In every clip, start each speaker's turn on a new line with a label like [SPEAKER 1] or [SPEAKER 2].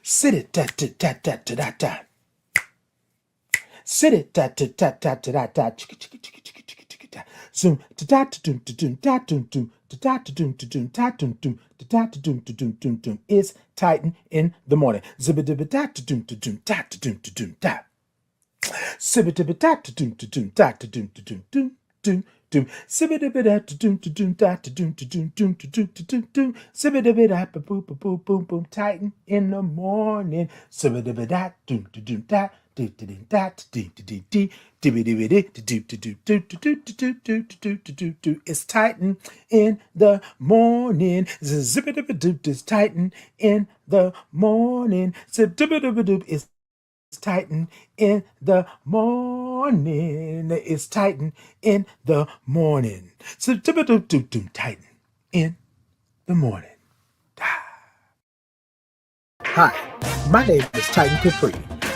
[SPEAKER 1] Sit it, da da da da da da da. Sit it, da da da da da da da. Chicka chicka chicka chicka chicka chicka da. Zoom da da da doom da doom da doom doom da da da doom da doom da doom doom da da da doom da doom doom doom. It's Titan in the morning. Zibba dibba da da doom da doom da da doom da doom da. Sibba dibba da da doom da doom da da doom da doom doom doom. Doom, sibba dibba da doom da doom da da doom da doom doom da doom da doom doom, sibba dibba da boom boom boom boom boom. Titan in the morning. Sibba dibba da doom da doom da do do do da do do do do do do do do do do do do do do do do do. It's Titan in the morning. Zip it doop. It's Titan in the morning. Zip doop. It's Titan in the morning. It's Titan in the morning. So Titan in the morning. Hi, my name is Titan Capri.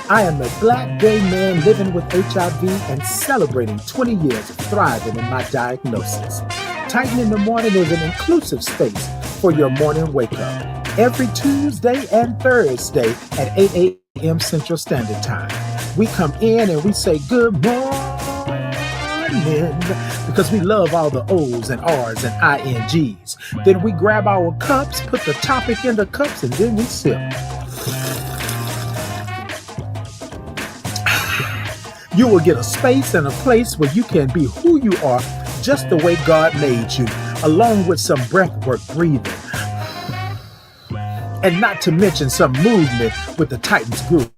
[SPEAKER 1] I am a black gay man living with HIV and celebrating 20 years of thriving in my diagnosis. Titan in the Morning is an inclusive space for your morning wake up. Every Tuesday and Thursday at 8 a.m. Central Standard Time. We come in and we say good morning because we love all the O's and R's and INGs. Then we grab our cups, put the topic in the cups, and then we sip. You will get a space and a place where you can be who you are just the way God made you, along with some breathwork breathing. And not to mention some movement with the Titans groove.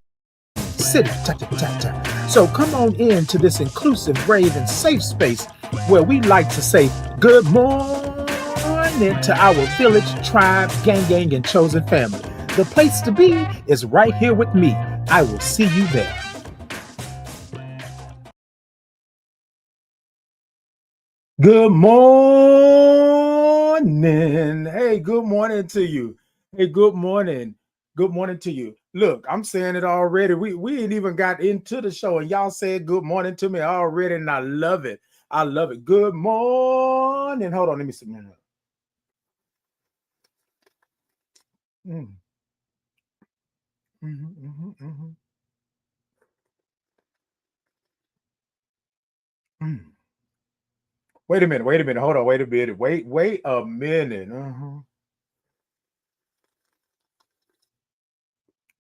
[SPEAKER 1] City, ta-ta-ta-ta. So come on in to this inclusive, brave, and safe space where we like to say good morning to our village, tribe, gang, and chosen family. The place to be is right here with me. I will see you there. Good morning. Hey, good morning to you. Hey, good morning. Good morning to you. Look, I'm saying it already. We ain't even got into the show, and y'all said good morning to me already, and I love it. I love it. Good morning. Hold on, let me see. Mm. Mm-hmm, mm-hmm, mm-hmm. Mm. Wait a minute. Wait a minute. Hold on. Wait a minute. Wait a minute. Uh-huh.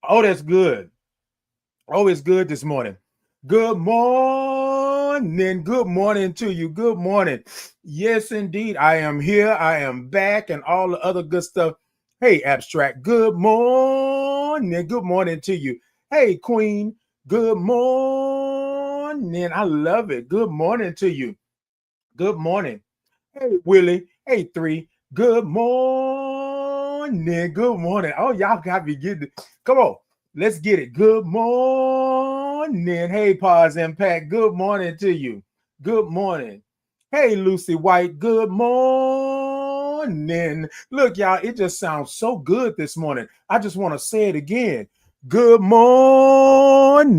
[SPEAKER 1] Oh, that's good. Oh, it's good this morning. Good morning. Good morning to you. Good morning. Yes, indeed. I am here. I am back and all the other good stuff. Hey, Abstract. Good morning. Good morning to you. Hey, Queen. Good morning. I love it. Good morning to you. Good morning. Hey, Willie. Hey, Three. Good morning. Good morning. Oh, y'all got me getting it. Come on. Let's get it. Good morning. Hey, Pause Impact. Good morning to you. Good morning. Hey, Lucy White. Good morning. Look, y'all, it just sounds so good this morning. I just want to say it again. Good morning.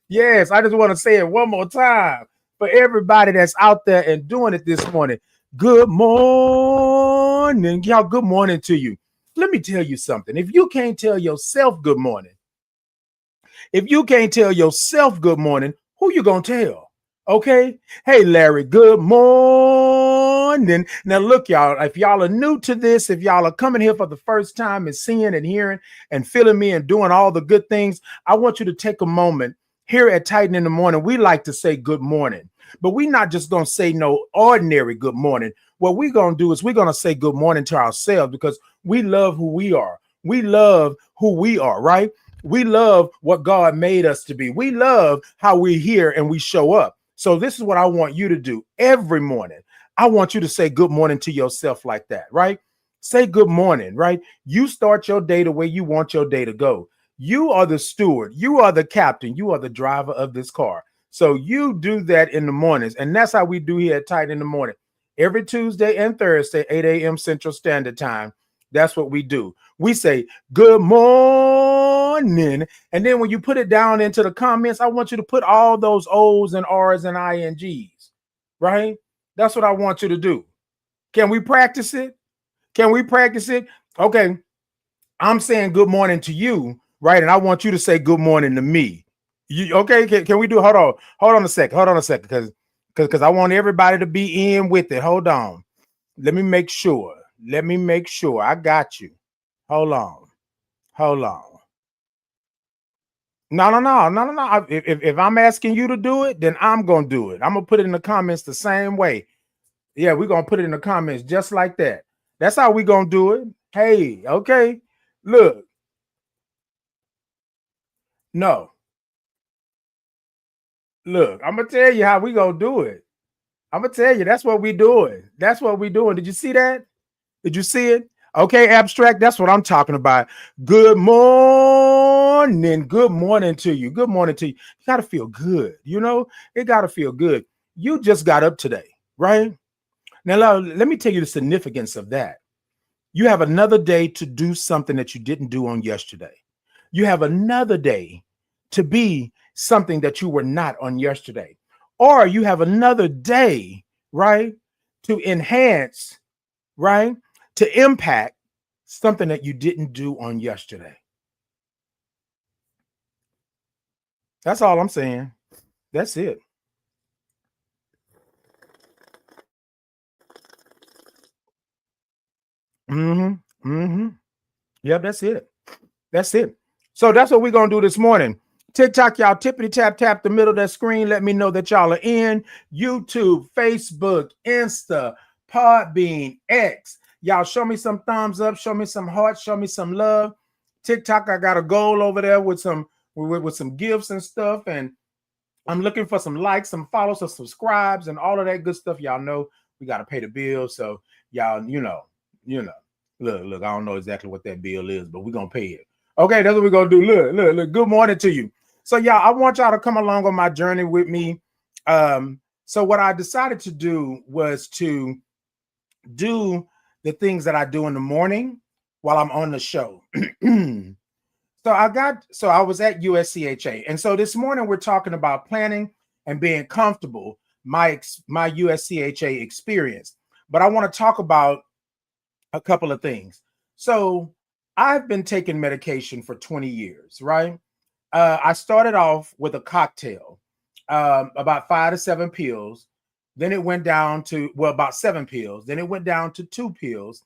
[SPEAKER 1] Yes, I just want to say it one more time for everybody that's out there and doing it this morning. Good morning. Y'all, good morning to you. Let me tell you something. If you can't tell yourself good morning, if you can't tell yourself good morning, who you gonna tell? Okay. Hey, Larry, good morning. Now, look, y'all, if y'all are new to this, if y'all are coming here for the first time and seeing and hearing and feeling me and doing all the good things, I want you to take a moment. Here at Titan in the Morning, we like to say good morning, but we're not just going to say no ordinary good morning. What we're going to do is we're going to say good morning to ourselves because we love who we are. We love who we are, right? We love what God made us to be. We love how we're here and we show up. So this is what I want you to do every morning. I want you to say good morning to yourself like that, right? Say good morning, right? You start your day the way you want your day to go. You are the steward. You are the captain. You are the driver of this car. So you do that in the mornings. And that's how we do here at Titan in the Morning. Every Tuesday and Thursday, 8 a.m. Central Standard Time. That's what we do. We say good morning. And then when you put it down into the comments, I want you to put all those O's and R's and INGs, right? That's what I want you to do. Can we practice it? Can we practice it? Okay. I'm saying good morning to you, right? And I want you to say good morning to me. You okay? Can we do? Hold on a second. Hold on a second, because I want everybody to be in with it. Hold on. Let me make sure. Let me make sure. I got you. Hold on. Hold on. No. If I'm asking you to do it, then I'm gonna do it. I'm gonna put it in the comments the same way. Yeah, we're gonna put it in the comments just like that. That's how we gonna do it. Hey, okay. Look, no, look, I'm gonna tell you how we gonna do it. I'm gonna tell you that's what we doing. That's what we doing. Did you see that? Did you see it? Okay, abstract. That's what I'm talking about. Good morning. Good morning to you. Good morning to you. You gotta feel good. You know, it gotta feel good. You just got up today, right? Now, let me tell you the significance of that. You have another day to do something that you didn't do on yesterday. You have another day to be something that you were not on yesterday. Or you have another day, right, to enhance, right, to impact something that you didn't do on yesterday. That's all I'm saying. That's it. Mm-hmm. Mm-hmm. Yep, that's it. That's it. So that's what we're gonna do this morning. TikTok, y'all tippity tap the middle of that screen. Let me know that y'all are in. YouTube, Facebook, Insta, Podbean, X. Y'all show me some thumbs up, show me some hearts, show me some love. TikTok, I got a goal over there with some gifts and stuff, and I'm looking for some likes, some follows, some subscribes, and all of that good stuff. Y'all know we got to pay the bill, so y'all, you know. Look. I don't know exactly what that bill is, but we're gonna pay it. Okay, that's what we're gonna do. Look. Good morning to you. So, y'all, I want y'all to come along on my journey with me. So what I decided to do was to do the things that I do in the morning while I'm on the show. So I was at USCHA, and so this morning we're talking about planning and being comfortable, my USCHA experience. But I want to talk about a couple of things. So I've been taking medication for 20 years, right? I started off with a cocktail, about 5 to 7 pills. Then it went down to, well, about 7 pills. Then it went down to 2 pills.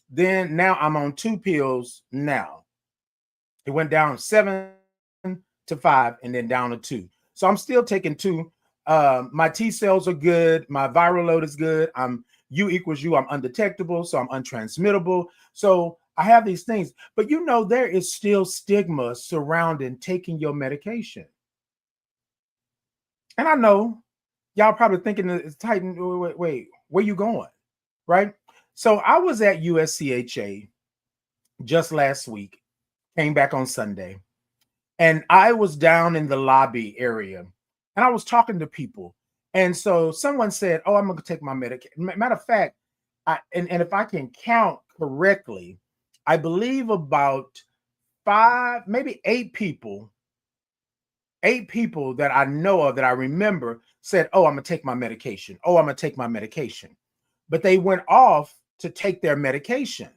[SPEAKER 1] Then now I'm on 2 pills now. It went down 7 to 5 and then down to 2. So I'm still taking 2. My T cells are good. My viral load is good. I'm U equals U. I'm undetectable, so I'm untransmittable. So I have these things, but there is still stigma surrounding taking your medication. And I know y'all probably thinking it's Titan. Wait, where you going? Right? So I was at USCHA just last week, came back on Sunday. And I was down in the lobby area and I was talking to people. And so someone said, "Oh, I'm going to take my medication." Matter of fact, and if I can count correctly, I believe about 5, maybe 8 people that I know of that I remember said, "Oh, I'm going to take my medication. Oh, I'm going to take my medication." But they went off to take their medication.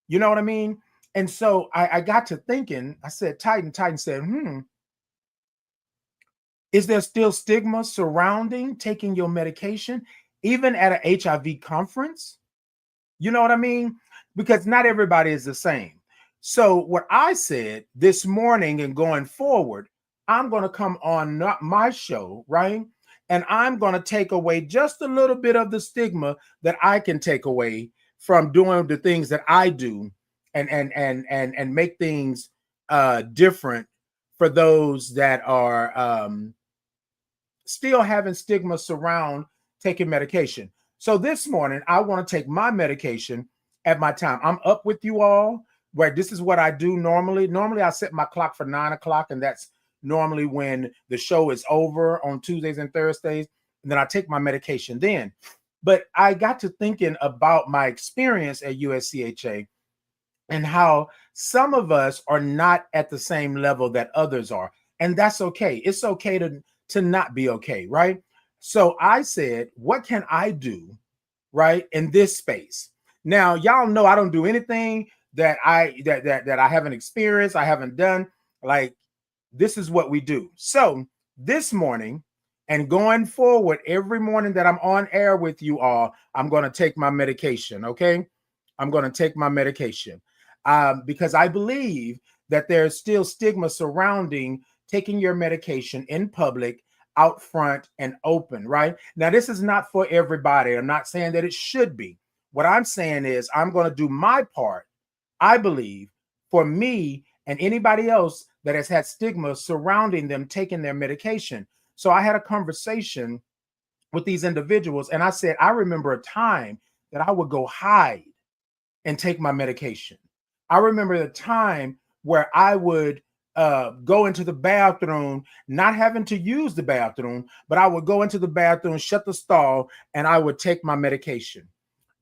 [SPEAKER 1] You know what I mean? And so I got to thinking, I said, Titan said, is there still stigma surrounding taking your medication, even at an HIV conference? You know what I mean? Because not everybody is the same. So what I said this morning and going forward, I'm going to come on not my show, right? And I'm going to take away just a little bit of the stigma that I can take away from doing the things that I do and make things different for those that are still having stigma surround taking medication. So this morning, I want to take my medication at my time. I'm up with you all, where this is what I do normally. Normally, I set my clock for 9 o'clock, and that's normally when the show is over on Tuesdays and Thursdays. And then I take my medication then. But I got to thinking about my experience at USCHA and how some of us are not at the same level that others are. And that's okay. It's okay to not be okay, right? So I said, what can I do, right, in this space? Now, y'all know I don't do anything that I haven't experienced, I haven't done. Like, this is what we do. So this morning and going forward, every morning that I'm on air with you all, I'm going to take my medication. Okay, I'm going to take my medication because I believe that there's still stigma surrounding taking your medication in public, out front, and open. Right now, this is not for everybody. I'm not saying that it should be. What I'm saying is I'm going to do my part, I believe, for me and anybody else that has had stigma surrounding them taking their medication. So I had a conversation with these individuals and I said, I remember a time that I would go hide and take my medication. I remember the time where I would go into the bathroom, not having to use the bathroom, but I would go into the bathroom, shut the stall, and I would take my medication.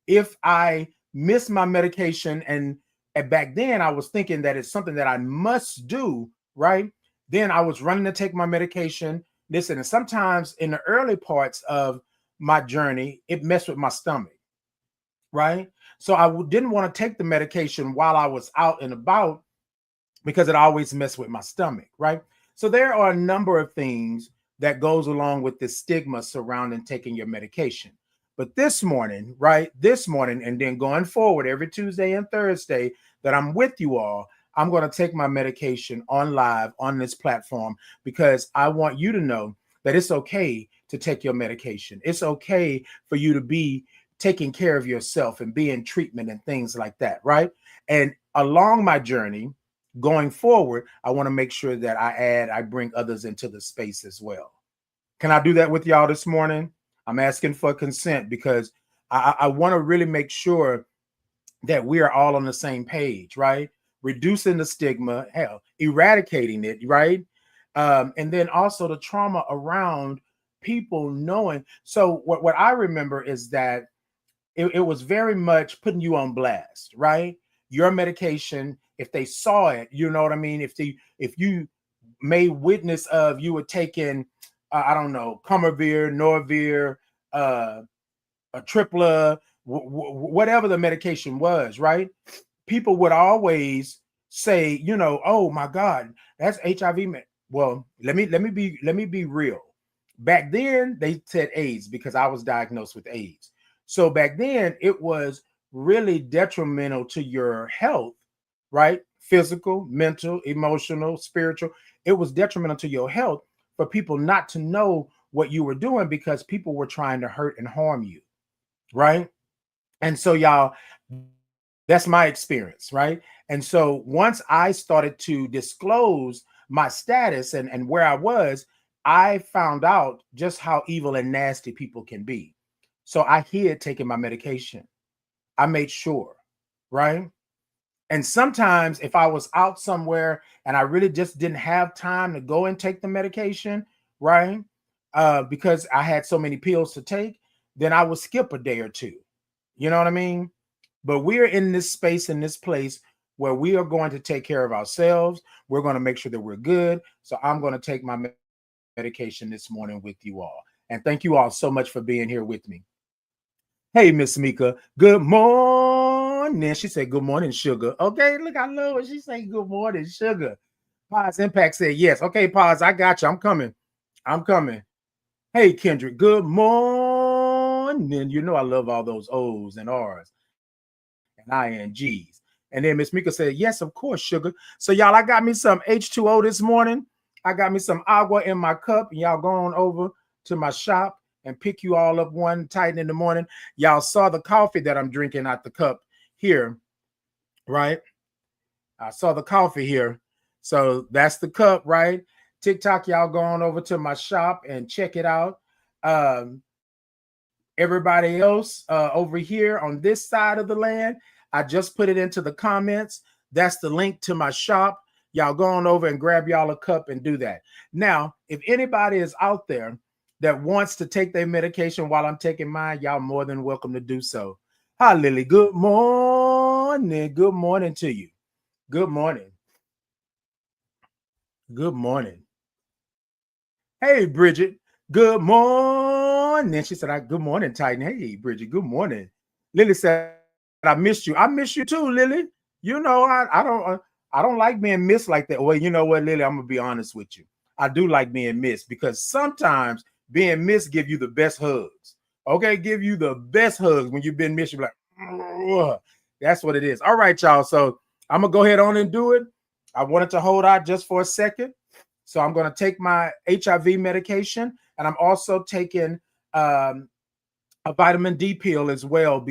[SPEAKER 1] If I miss my medication, and back then I was thinking that it's something that I must do, right? Then I was running to take my medication. Listen, and sometimes in the early parts of my journey, it messed with my stomach, right? So I didn't want to take the medication while I was out and about because it always messed with my stomach, right? So there are a number of things that goes along with the stigma surrounding taking your medication. But this morning, right? This morning, and then going forward every Tuesday and Thursday that I'm with you all, I'm going to take my medication on live on this platform because I want you to know that it's okay to take your medication. It's okay for you to be taking care of yourself and be in treatment and things like that, right? And along my journey, going forward, I want to make sure that I bring others into the space as well. Can I do that with y'all this morning? I'm asking for consent because I want to really make sure that we are all on the same page, right? Reducing the stigma, hell, eradicating it, right? And then also the trauma around people knowing. So what I remember is that it was very much putting you on blast, right? Your medication, if they saw it, you know what I mean? If you made witness of you were taking, I don't know, Comarvir, Norvir, a Tripla, whatever the medication was, right? People would always say, you know, oh my God, that's HIV. Well, let me be real. Back then, they said AIDS because I was diagnosed with AIDS. So back then, it was really detrimental to your health, right? Physical, mental, emotional, spiritual. It was detrimental to your health for people not to know what you were doing because people were trying to hurt and harm you, right? And so, y'all, that's my experience, right? And so once I started to disclose my status and where I was, I found out just how evil and nasty people can be. So I hid taking my medication. I made sure, right? And sometimes if I was out somewhere and I really just didn't have time to go and take the medication, right? Because I had so many pills to take, then I would skip a day or two. You know what I mean? But we're in this space, in this place where we are going to take care of ourselves. We're going to make sure that we're good. So I'm going to take my medication this morning with you all. And thank you all so much for being here with me. Hey, Miss Mika, good morning. She said, good morning, sugar. Okay, look, I love it. She said, good morning, sugar. Paz Impact said, yes. Okay, Paz, I got you. I'm coming. I'm coming. Hey, Kendrick, good morning. You know I love all those O's and R's and INGs. And then Miss Mika said, yes, of course, sugar. So, y'all, I got me some H2O this morning. I got me some agua in my cup. And y'all go on over to my shop and pick you all up one tight in the morning. Y'all saw the coffee that I'm drinking out the cup here, right? I saw the coffee here. So that's the cup, right? TikTok, y'all go on over to my shop and check it out. Everybody else over here on this side of the land, I just put it into the comments. That's the link to my shop. Y'all go on over and grab y'all a cup and do that. Now, if anybody is out there that wants to take their medication while I'm taking mine, y'all more than welcome to do so. Hi, Lily. Good morning. Good morning to you. Good morning. Good morning. Hey, Bridget. Good morning. She said, good morning, Titan. Hey, Bridget. Good morning. Lily said, I missed you. I miss you too, Lily. I don't like being missed like that. Well, you know what, Lily, I'm gonna be honest with you. I do like being missed because sometimes being missed give you the best hugs. Okay, give you the best hugs when you've been missed. You're like, ugh. That's what it is. All right, y'all. So I'm gonna go ahead on and do it. I wanted to hold out just for a second. So I'm gonna take my HIV medication, and I'm also taking a vitamin D pill as well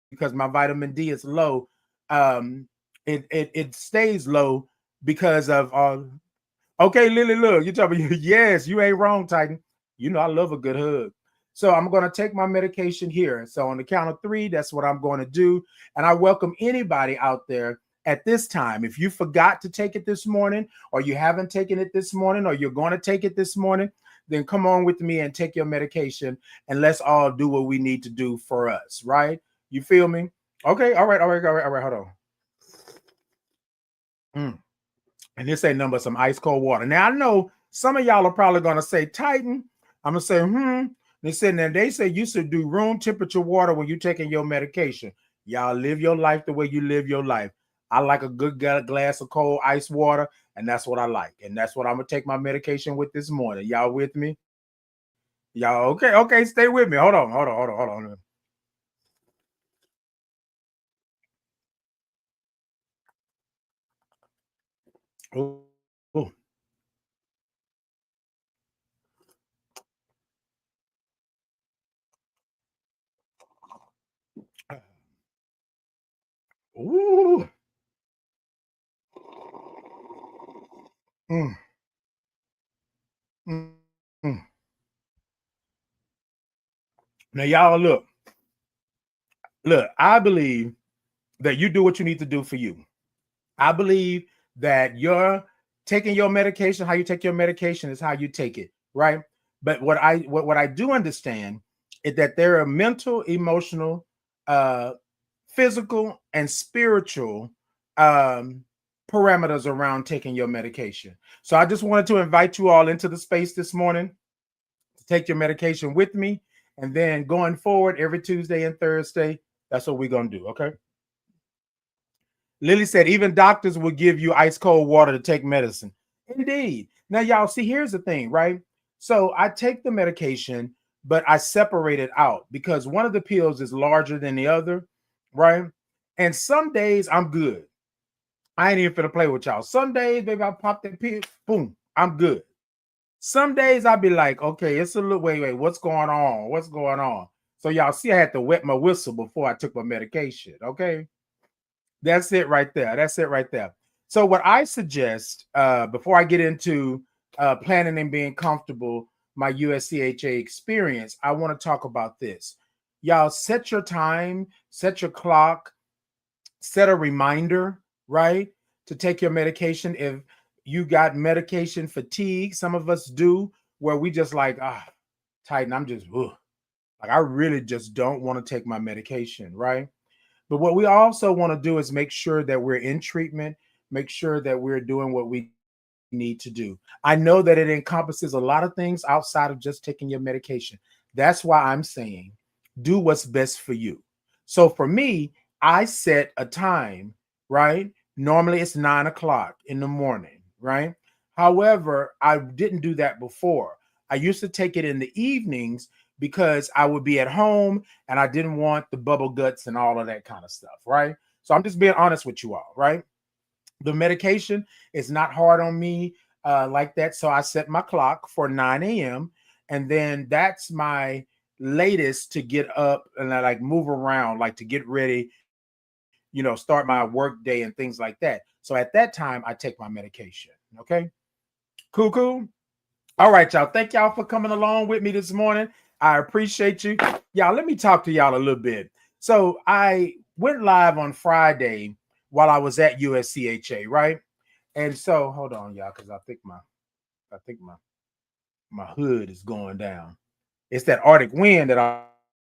[SPEAKER 1] because my vitamin D is low. Um, it stays low because of okay, Lily, look, you tell me yes, you ain't wrong, Titan. You know I love a good hug. So I'm going to take my medication here. So on the count of three, that's what I'm going to do. And I welcome anybody out there at this time. If you forgot to take it this morning, or you haven't taken it this morning, or you're going to take it this morning, then come on with me and take your medication, and let's all do what we need to do for us, right? You feel me? Okay, all right, all right, all right, all right. Hold on. And this ain't nothing but some ice cold water. Now I know some of y'all are probably gonna say, Titan. I'm gonna say, They said now they say you should do room temperature water when you're taking your medication. Y'all live your life the way you live your life. I like a good glass of cold ice water, and that's what I like. And that's what I'm gonna take my medication with this morning. Y'all with me? Y'all okay? Okay, stay with me. Hold on, hold on, hold on, hold on. Oh, oh. Ooh. Mm, mm, mm. Now, y'all look, I believe that you do what you need to do for you. I believe that you're taking your medication, how you take your medication is how you take it, right? But what I do understand is that there are mental, emotional, uh, physical, and spiritual um parameters around taking your medication. So I just wanted to invite you all into the space this morning to take your medication with me. And then going forward, every Tuesday and Thursday, that's what we're gonna do. Okay. Lily said even doctors will give you ice cold water to take medicine. Indeed. Now, y'all see, here's the thing, right? So I take the medication, but I separate it out because one of the pills is larger than the other, right? And some days I'm good. I ain't even finna play with y'all. Some days, baby, I pop that pill, boom, I'm good. Some days I'll be like, okay, it's a little wait, what's going on? What's going on? So y'all see, I had to wet my whistle before I took my medication. Okay. That's it right there. That's it right there. So what I suggest before I get into planning and being comfortable, my USCHA experience, I want to talk about this. Y'all set your time, set your clock, set a reminder, right, to take your medication. If you got medication fatigue, some of us do, where we just like, Titan, I'm just, ugh. Like I really just don't want to take my medication, right? But what we also want to do is make sure that we're in treatment, make sure that we're doing what we need to do. I know that it encompasses a lot of things outside of just taking your medication. That's why I'm saying do what's best for you. So for me, I set a time, right? Normally it's 9 o'clock in the morning, right? However, I didn't do that before. I used to take it in the evenings because I would be at home and I didn't want the bubble guts and all of that kind of stuff, right? So I'm just being honest with you all, right? The medication is not hard on me like that. So I set my clock for 9 a.m. And then that's my latest to get up and I like move around, like to get ready, start my work day and things like that. So at that time, I take my medication. Okay. Cool, cool. All right, y'all. Thank y'all for coming along with me this morning. I appreciate you. Y'all, let me talk to y'all a little bit. So I went live on Friday while I was at USCHA, right? And so hold on, y'all, because I think my hood is going down. It's that Arctic wind that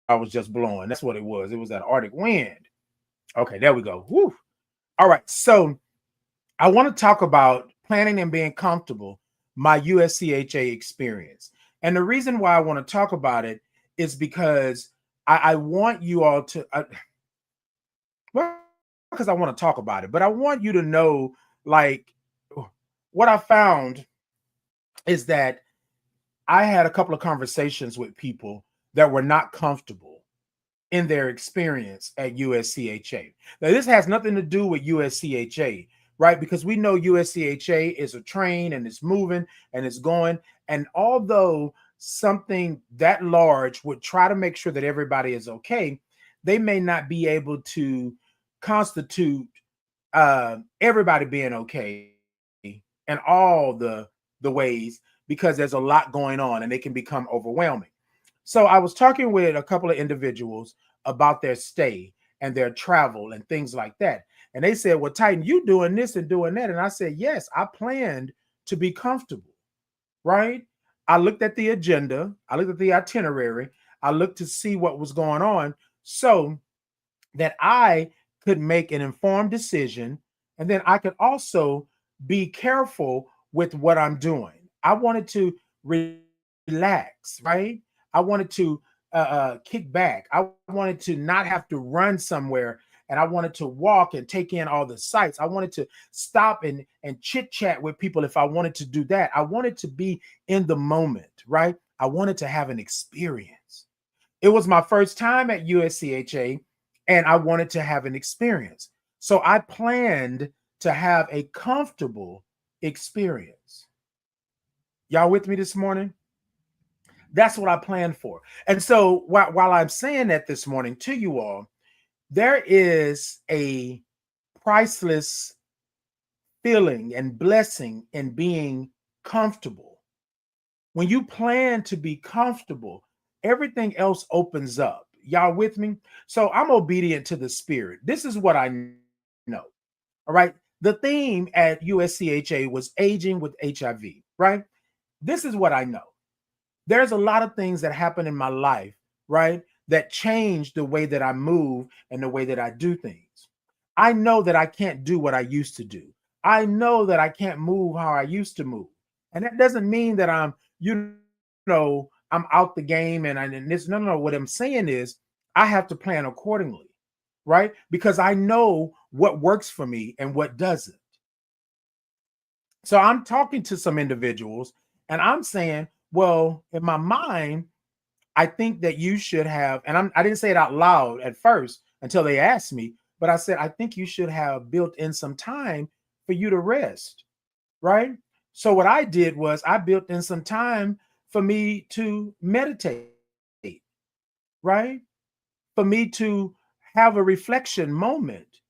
[SPEAKER 1] I was just blowing. That's what it was. It was that Arctic wind. Okay, there we go. Woo. All right. So I want to talk about planning and being comfortable, my USCHA experience. And the reason why I want to talk about it is because I want you all to. What because I want to talk about it, but I want you to know, like, what I found is that I had a couple of conversations with people that were not comfortable in their experience at USCHA. Now, this has nothing to do with USCHA, right? Because we know USCHA is a train and it's moving and it's going. And although something that large would try to make sure that everybody is okay, they may not be able to constitute everybody being okay in all the ways, because there's a lot going on and they can become overwhelming. So I was talking with a couple of individuals about their stay and their travel and things like that. And they said, well, Titan, you doing this and doing that. And I said, yes, I planned to be comfortable, right? I looked at the agenda, I looked at the itinerary, I looked to see what was going on so that I could make an informed decision. And then I could also be careful with what I'm doing. I wanted to relax, right? I wanted to kick back. I wanted to not have to run somewhere, and I wanted to walk and take in all the sights. I wanted to stop and chit chat with people if I wanted to do that. I wanted to be in the moment, right? I wanted to have an experience. It was my first time at USCHA, and I wanted to have an experience. So I planned to have a comfortable experience. Y'all with me this morning? That's what I planned for. And so while I'm saying that this morning to you all, there is a priceless feeling and blessing in being comfortable. When you plan to be comfortable, everything else opens up. Y'all with me? So I'm obedient to the spirit. This is what I know. All right. The theme at USCHA was aging with HIV, right? This is what I know. There's a lot of things that happen in my life, right, that change the way that I move and the way that I do things. I know that I can't do what I used to do. I know that I can't move how I used to move. And that doesn't mean that I'm out the game and this. No, no, no. What I'm saying is I have to plan accordingly, right? Because I know what works for me and what doesn't. So I'm talking to some individuals and I'm saying, well, in my mind, I think that you should have, and I didn't say it out loud at first until they asked me, but I said, I think you should have built in some time for you to rest, right? So what I did was I built in some time for me to meditate, right? For me to have a reflection moment,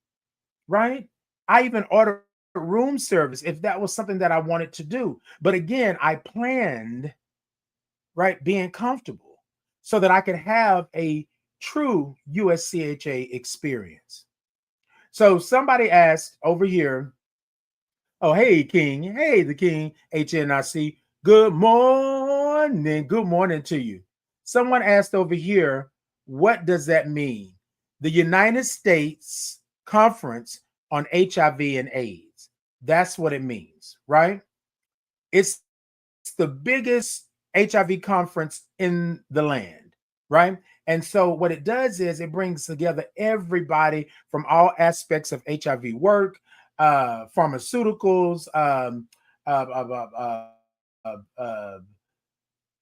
[SPEAKER 1] right? I even ordered room service if that was something that I wanted to do. But again, I planned, right, being comfortable so that I could have a true USCHA experience. So somebody asked over here, oh, hey, King. Hey, the King, HNIC. Good morning. Good morning to you. Someone asked over here, what does that mean? The United States Conference on HIV and AIDS. That's what it means, right? It's the biggest HIV conference in the land, right? And so what it does is it brings together everybody from all aspects of HIV work, pharmaceuticals, uh, uh, uh,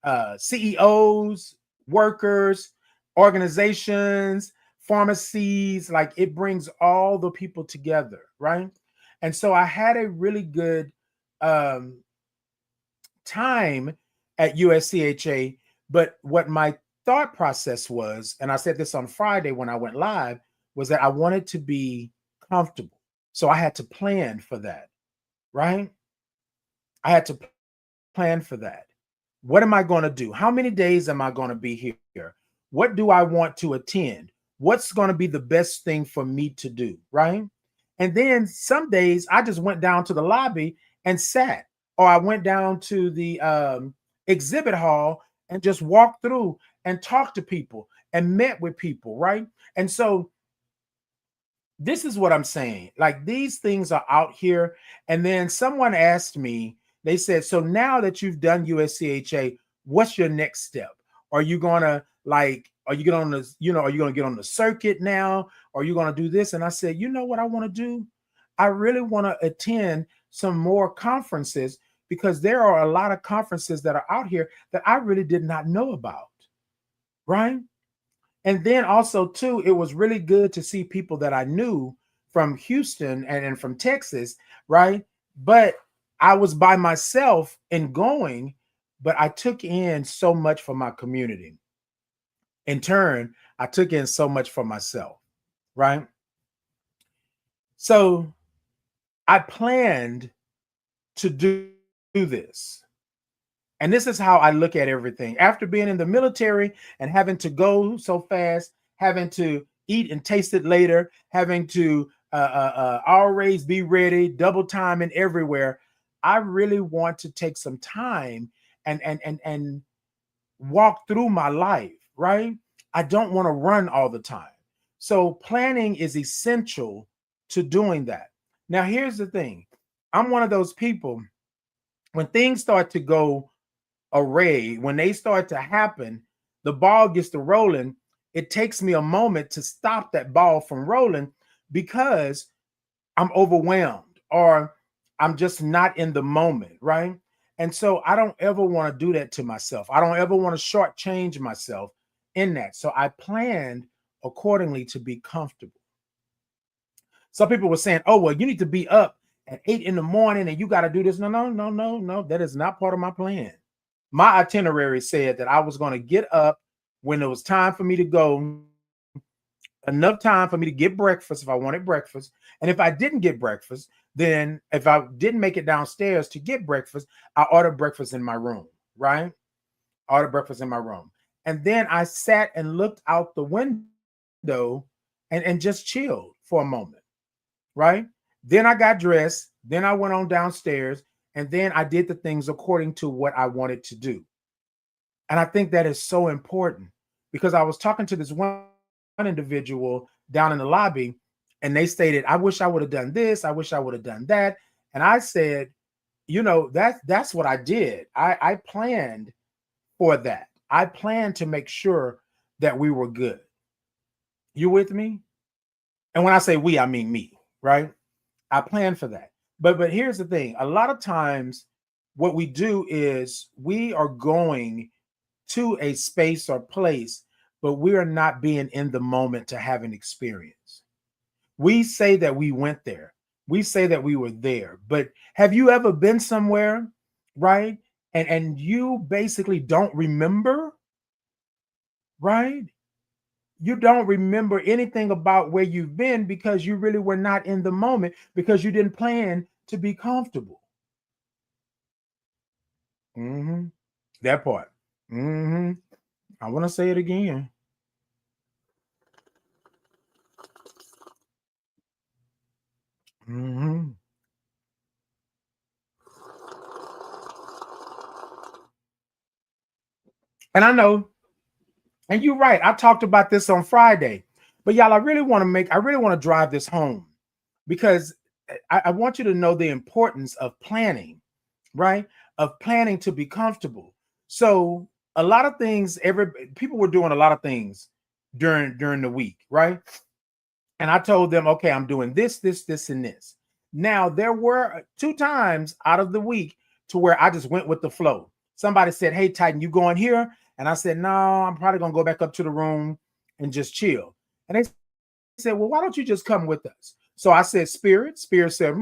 [SPEAKER 1] uh, CEOs, workers, organizations, pharmacies. Like, it brings all the people together, right? And so I had a really good time at USCHA, but what my thought process was, and I said this on Friday when I went live, was that I wanted to be comfortable. So I had to plan for that, right? I had to plan for that. What am I going to do? How many days am I going to be here? What do I want to attend? What's going to be the best thing for me to do, right? And then some days I just went down to the lobby and sat, or I went down to the exhibit hall and just walked through and talked to people and met with people, right? And so this is what I'm saying. Like, these things are out here. And then someone asked me, they said, so now that you've done USCHA, what's your next step? Are you going to Are you get on the, are you going to get on the circuit now? Are you going to do this? And I said, you know what I want to do? I really want to attend some more conferences because there are a lot of conferences that are out here that I really did not know about. Right. And then also, too, it was really good to see people that I knew from Houston and from Texas. Right. But I was by myself in going, but I took in so much for my community. In turn, I took in so much for myself. Right. So I planned to do this. And this is how I look at everything. After being in the military and having to go so fast, having to eat and taste it later, having to always be ready, double time and everywhere, I really want to take some time and walk through my life, right? I don't want to run all the time. So planning is essential to doing that. Now, here's the thing. I'm one of those people, when things start to go array, when they start to happen, the ball gets to rolling. It takes me a moment to stop that ball from rolling because I'm overwhelmed or I'm just not in the moment, right? And so I don't ever want to do that to myself. I don't ever want to shortchange myself in that. So I planned accordingly to be comfortable. Some people were saying, oh, well, you need to be up at 8 in the morning and you got to do this. No, no, no, no, no. That is not part of my plan. My itinerary said that I was going to get up when it was time for me to go, enough time for me to get breakfast if I wanted breakfast. And if I didn't get breakfast, then if I didn't make it downstairs to get breakfast, I ordered breakfast in my room, right? Ordered breakfast in my room. And then I sat and looked out the window and just chilled for a moment, right? Then I got dressed. Then I went on downstairs. And then I did the things according to what I wanted to do. And I think that is so important because I was talking to this one individual down in the lobby and they stated, I wish I would have done this. I wish I would have done that. And I said, that's what I did. I planned for that. I planned to make sure that we were good. You with me? And when I say we, I mean me, right? I planned for that. But here's the thing. A lot of times what we do is we are going to a space or place, but we are not being in the moment to have an experience. We say that we went there. We say that we were there. But have you ever been somewhere, right? And you basically don't remember, right? You don't remember anything about where you've been because you really were not in the moment because you didn't plan to be comfortable. Mm-hmm. That part. Mm-hmm. I want to say it again. Mm-hmm. And I know, and you're right. I talked about this on Friday, but y'all, I really want to drive this home because I want you to know the importance of planning, right? Of planning to be comfortable. So a lot of things, people were doing a lot of things during the week, right? And I told them, okay, I'm doing this, and this. Now, there were two times out of the week to where I just went with the flow. Somebody said, hey, Titan, you going here? And I said, no, I'm probably going to go back up to the room and just chill. And they said, well, why don't you just come with us? So I said, Spirit. Spirit said,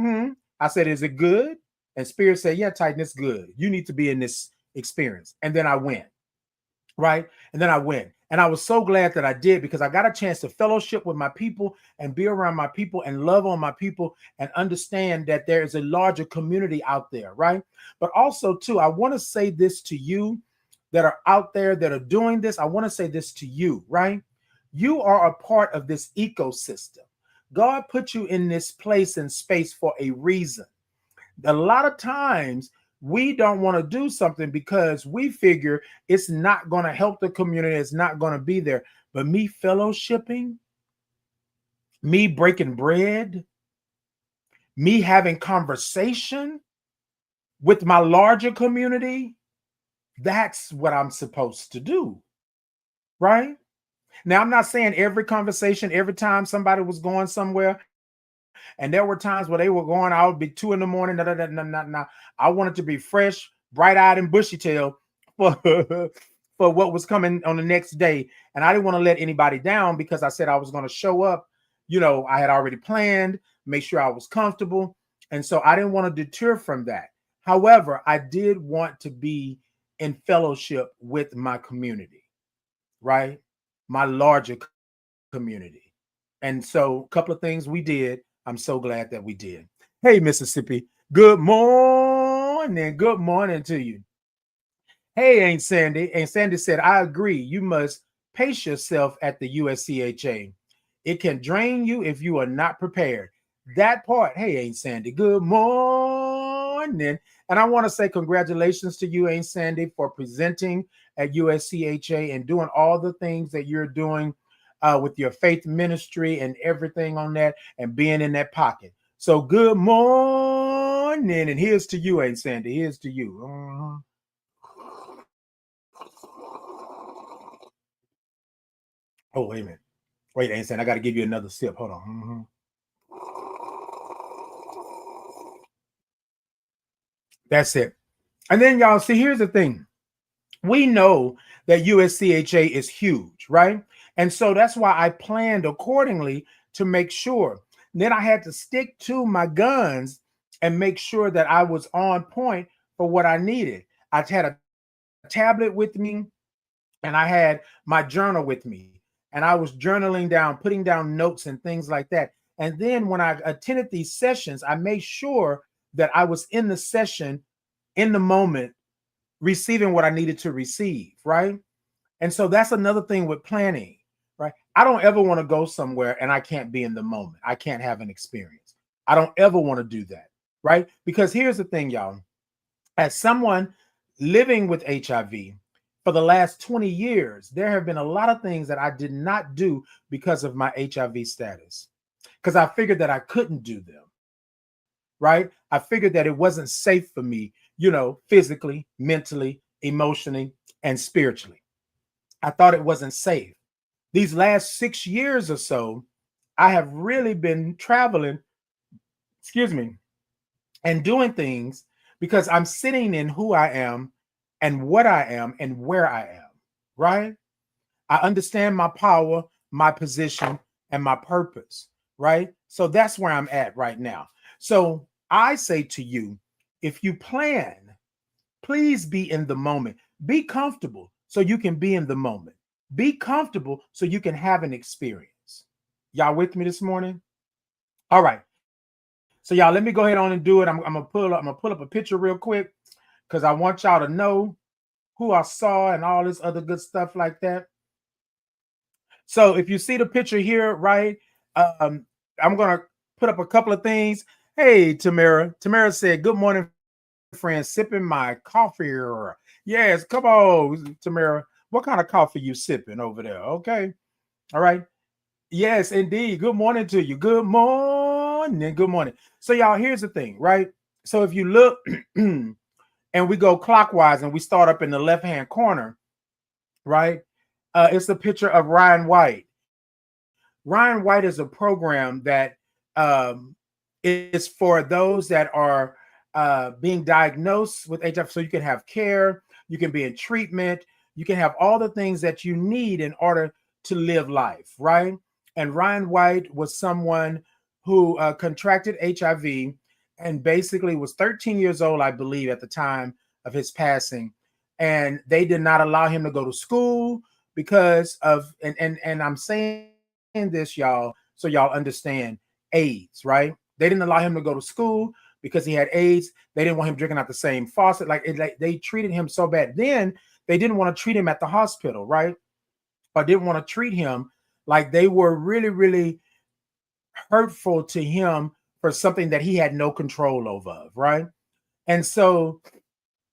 [SPEAKER 1] I said, is it good? And Spirit said, yeah, Titan, it's good. You need to be in this experience. And then I went. Right. And then I went. And I was so glad that I did because I got a chance to fellowship with my people and be around my people and love on my people and understand that there is a larger community out there. Right. But also, too, I want to say this to you that are out there that are doing this. I want to say this to you. Right. You are a part of this ecosystem. God put you in this place and space for a reason. A lot of times we don't want to do something because we figure it's not going to help the community. It's not going to be there. But me fellowshipping, me breaking bread, me having conversation with my larger community, that's what I'm supposed to do. Right. Now, I'm not saying every conversation, every time somebody was going somewhere, and there were times where they were going out, be 2 in the morning. I wanted to be fresh, bright-eyed, and bushy-tailed for, for what was coming on the next day. And I didn't want to let anybody down because I said I was going to show up. I had already planned, make sure I was comfortable. And so I didn't want to deter from that. However, I did want to be in fellowship with my community, right? My larger community. And so a couple of things we did. I'm so glad that we did. Hey, Mississippi. Good morning. Good morning to you. Hey, Aunt Sandy. Aunt Sandy said, I agree. You must pace yourself at the USCHA. It can drain you if you are not prepared. That part. Hey, Aunt Sandy. Good morning. And I want to say congratulations to you, Aunt Sandy, for presenting at USCHA and doing all the things that you're doing with your faith ministry and everything on that and being in that pocket. So good morning. And here's to you, Aunt Sandy. Here's to you. Oh, wait a minute. Wait, Aunt Sandy, I got to give you another sip. Hold on. That's it. And then, y'all, see, here's the thing. We know that USCHA is huge, right? And so that's why I planned accordingly to make sure. Then I had to stick to my guns and make sure that I was on point for what I needed. I had a tablet with me and I had my journal with me. And I was journaling down, putting down notes and things like that. And then when I attended these sessions, I made sure that I was in the session in the moment, receiving what I needed to receive, right? And so that's another thing with planning, right? I don't ever want to go somewhere and I can't be in the moment. I can't have an experience. I don't ever want to do that, right? Because here's the thing, y'all. As someone living with HIV for the last 20 years, there have been a lot of things that I did not do because of my HIV status, because I figured that I couldn't do them, right? I figured that it wasn't safe for me, physically, mentally, emotionally, and spiritually. I thought it wasn't safe. These last 6 years or so, I have really been traveling, excuse me, and doing things because I'm sitting in who I am and what I am and where I am, right? I understand my power, my position, and my purpose, right? So that's where I'm at right now. So I say to you, if you plan, please be in the moment. Be comfortable so you can be in the moment. Be comfortable so you can have an experience. Y'all with me this morning? All right. So y'all, let me go ahead on and do it. I'm gonna pull up a picture real quick because I want y'all to know who I saw and all this other good stuff like that. So if you see the picture here, right? I'm gonna put up a couple of things. Hey, Tamara. Tamara said, "Good morning, friends. Sipping my coffee." Yes, come on, Tamara. What kind of coffee you sipping over there? Okay, all right. Yes, indeed. Good morning to you. Good morning. Good morning. So, y'all, here's the thing, right? So, if you look and we go clockwise and we start up in the left-hand corner, right? It's a picture of Ryan White. Ryan White is a program that is for those that are being diagnosed with HIV. So you can have care, you can be in treatment, you can have all the things that you need in order to live life, right? And Ryan White was someone who contracted HIV and basically was 13 years old, I believe, at the time of his passing. And they did not allow him to go to school because of, and I'm saying this, y'all, so y'all understand AIDS, right? They didn't allow him to go to school because he had AIDS. They didn't want him drinking out the same faucet. Like they treated him so bad. Then they didn't want to treat him at the hospital, right? Or didn't want to treat him like they were really, really hurtful to him for something that he had no control over, right? And so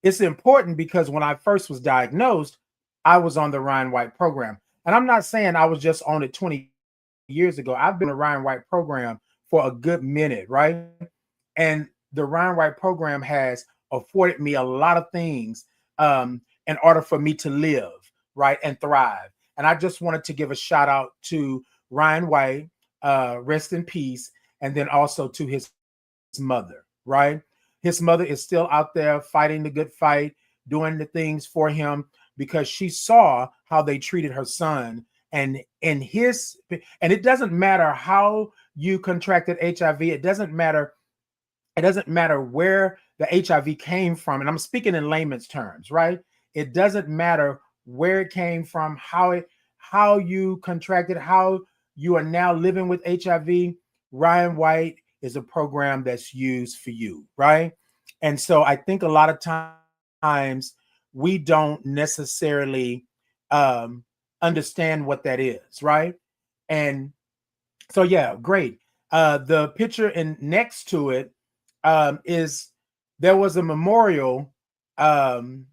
[SPEAKER 1] it's important because when I first was diagnosed, I was on the Ryan White program. And I'm not saying I was just on it 20 years ago. I've been on the Ryan White program for a good minute, right? And the Ryan White program has afforded me a lot of things in order for me to live, right, and thrive. And I just wanted to give a shout out to Ryan White, rest in peace, and then also to his mother, right? His mother is still out there fighting the good fight, doing the things for him because she saw how they treated her son. And it doesn't matter how you contracted HIV, it doesn't matter where the HIV came from. And I'm speaking in layman's terms, right? It doesn't matter where it came from, how you contracted, how you are now living with HIV. Ryan White is a program that's used for you, right? And so I think a lot of times we don't necessarily um, understand what that is, right? And so yeah, great. The picture in next to it is there was a memorial um,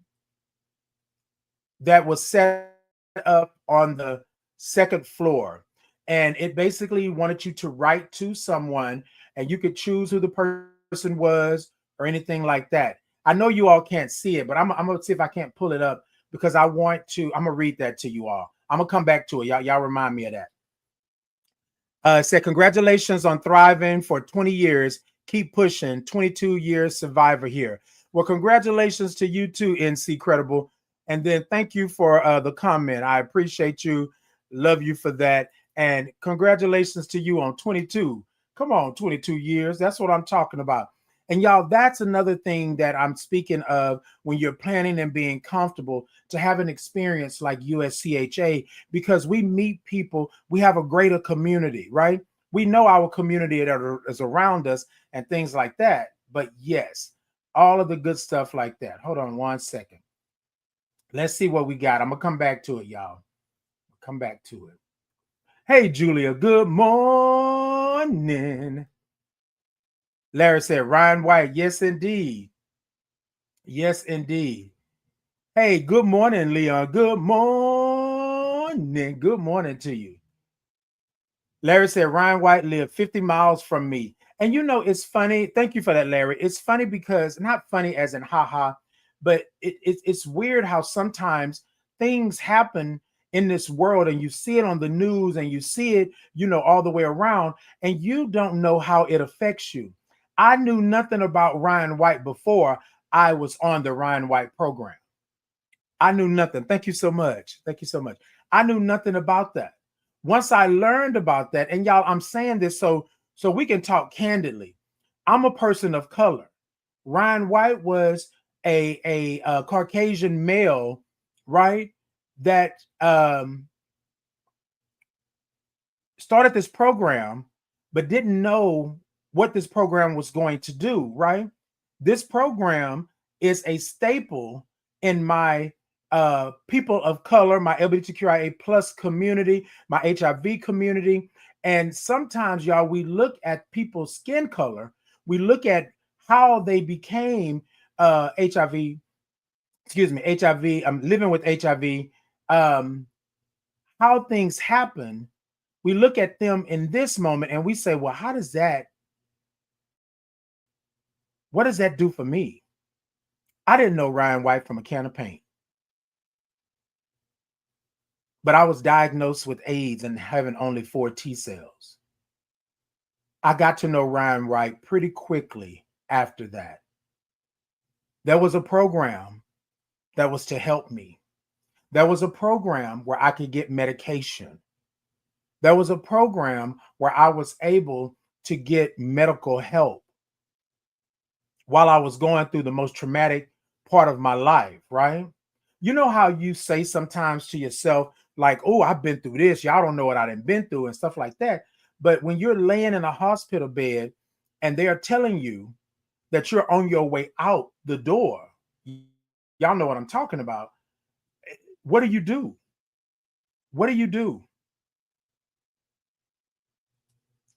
[SPEAKER 1] that was set up on the second floor, and it basically wanted you to write to someone, and you could choose who the person was or anything like that. I know you all can't see it, but I'm gonna see if I can't pull it up because I want to. I'm gonna read that to you all. I'm gonna come back to it. Y'all remind me of that. Said, congratulations on thriving for 20 years. Keep pushing. 22 years survivor here. Well, congratulations to you too, NC Credible. And then thank you for the comment. I appreciate you. Love you for that. And congratulations to you on 22. Come on, 22 years. That's what I'm talking about. And y'all, that's another thing that I'm speaking of when you're planning and being comfortable to have an experience like USCHA, because we meet people, we have a greater community, right? We know our community that is around us and things like that. But yes, all of the good stuff like that. Hold on one second. Let's see what we got. I'm going to come back to it, y'all. Come back to it. Hey, Julia, good morning. Larry said, Ryan White, yes, indeed. Yes, indeed. Hey, good morning, Leon. Good morning. Good morning to you. Larry said, Ryan White lived 50 miles from me. And you know, it's funny. Thank you for that, Larry. It's funny because, not funny as in haha, but it's weird how sometimes things happen in this world and you see it on the news and you see it, all the way around, and you don't know how it affects you. I knew nothing about Ryan White before I was on the Ryan White program. I knew nothing. Thank you so much. Thank you so much. I knew nothing about that. Once I learned about that, and y'all, I'm saying this so we can talk candidly. I'm a person of color. Ryan White was a Caucasian male, right? That started this program, but didn't know what this program was going to do, right? This program is a staple in my people of color, my LGBTQIA plus community, my HIV community. And sometimes, y'all, we look at people's skin color, we look at how they became HIV, HIV, I'm living with HIV, how things happen. We look at them in this moment and we say, well, what does that do for me? I didn't know Ryan White from a can of paint, but I was diagnosed with AIDS and having only 4 T cells. I got to know Ryan White pretty quickly after that. There was a program that was to help me. There was a program where I could get medication. There was a program where I was able to get medical help while I was going through the most traumatic part of my life, right? You know how you say sometimes to yourself, like, oh, I've been through this. Y'all don't know what I've been through and stuff like that. But when you're laying in a hospital bed and they're telling you that you're on your way out the door, y'all know what I'm talking about. What do you do? What do you do?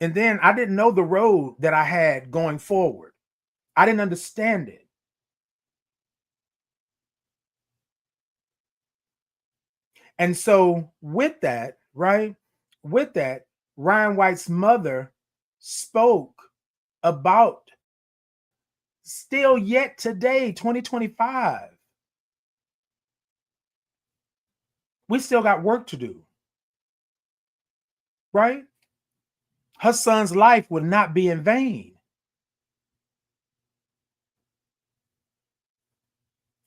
[SPEAKER 1] And then I didn't know the road that I had going forward. I didn't understand it. And so with that, right? With that, Ryan White's mother spoke about still yet today, 2025. We still got work to do, right? Her son's life will not be in vain.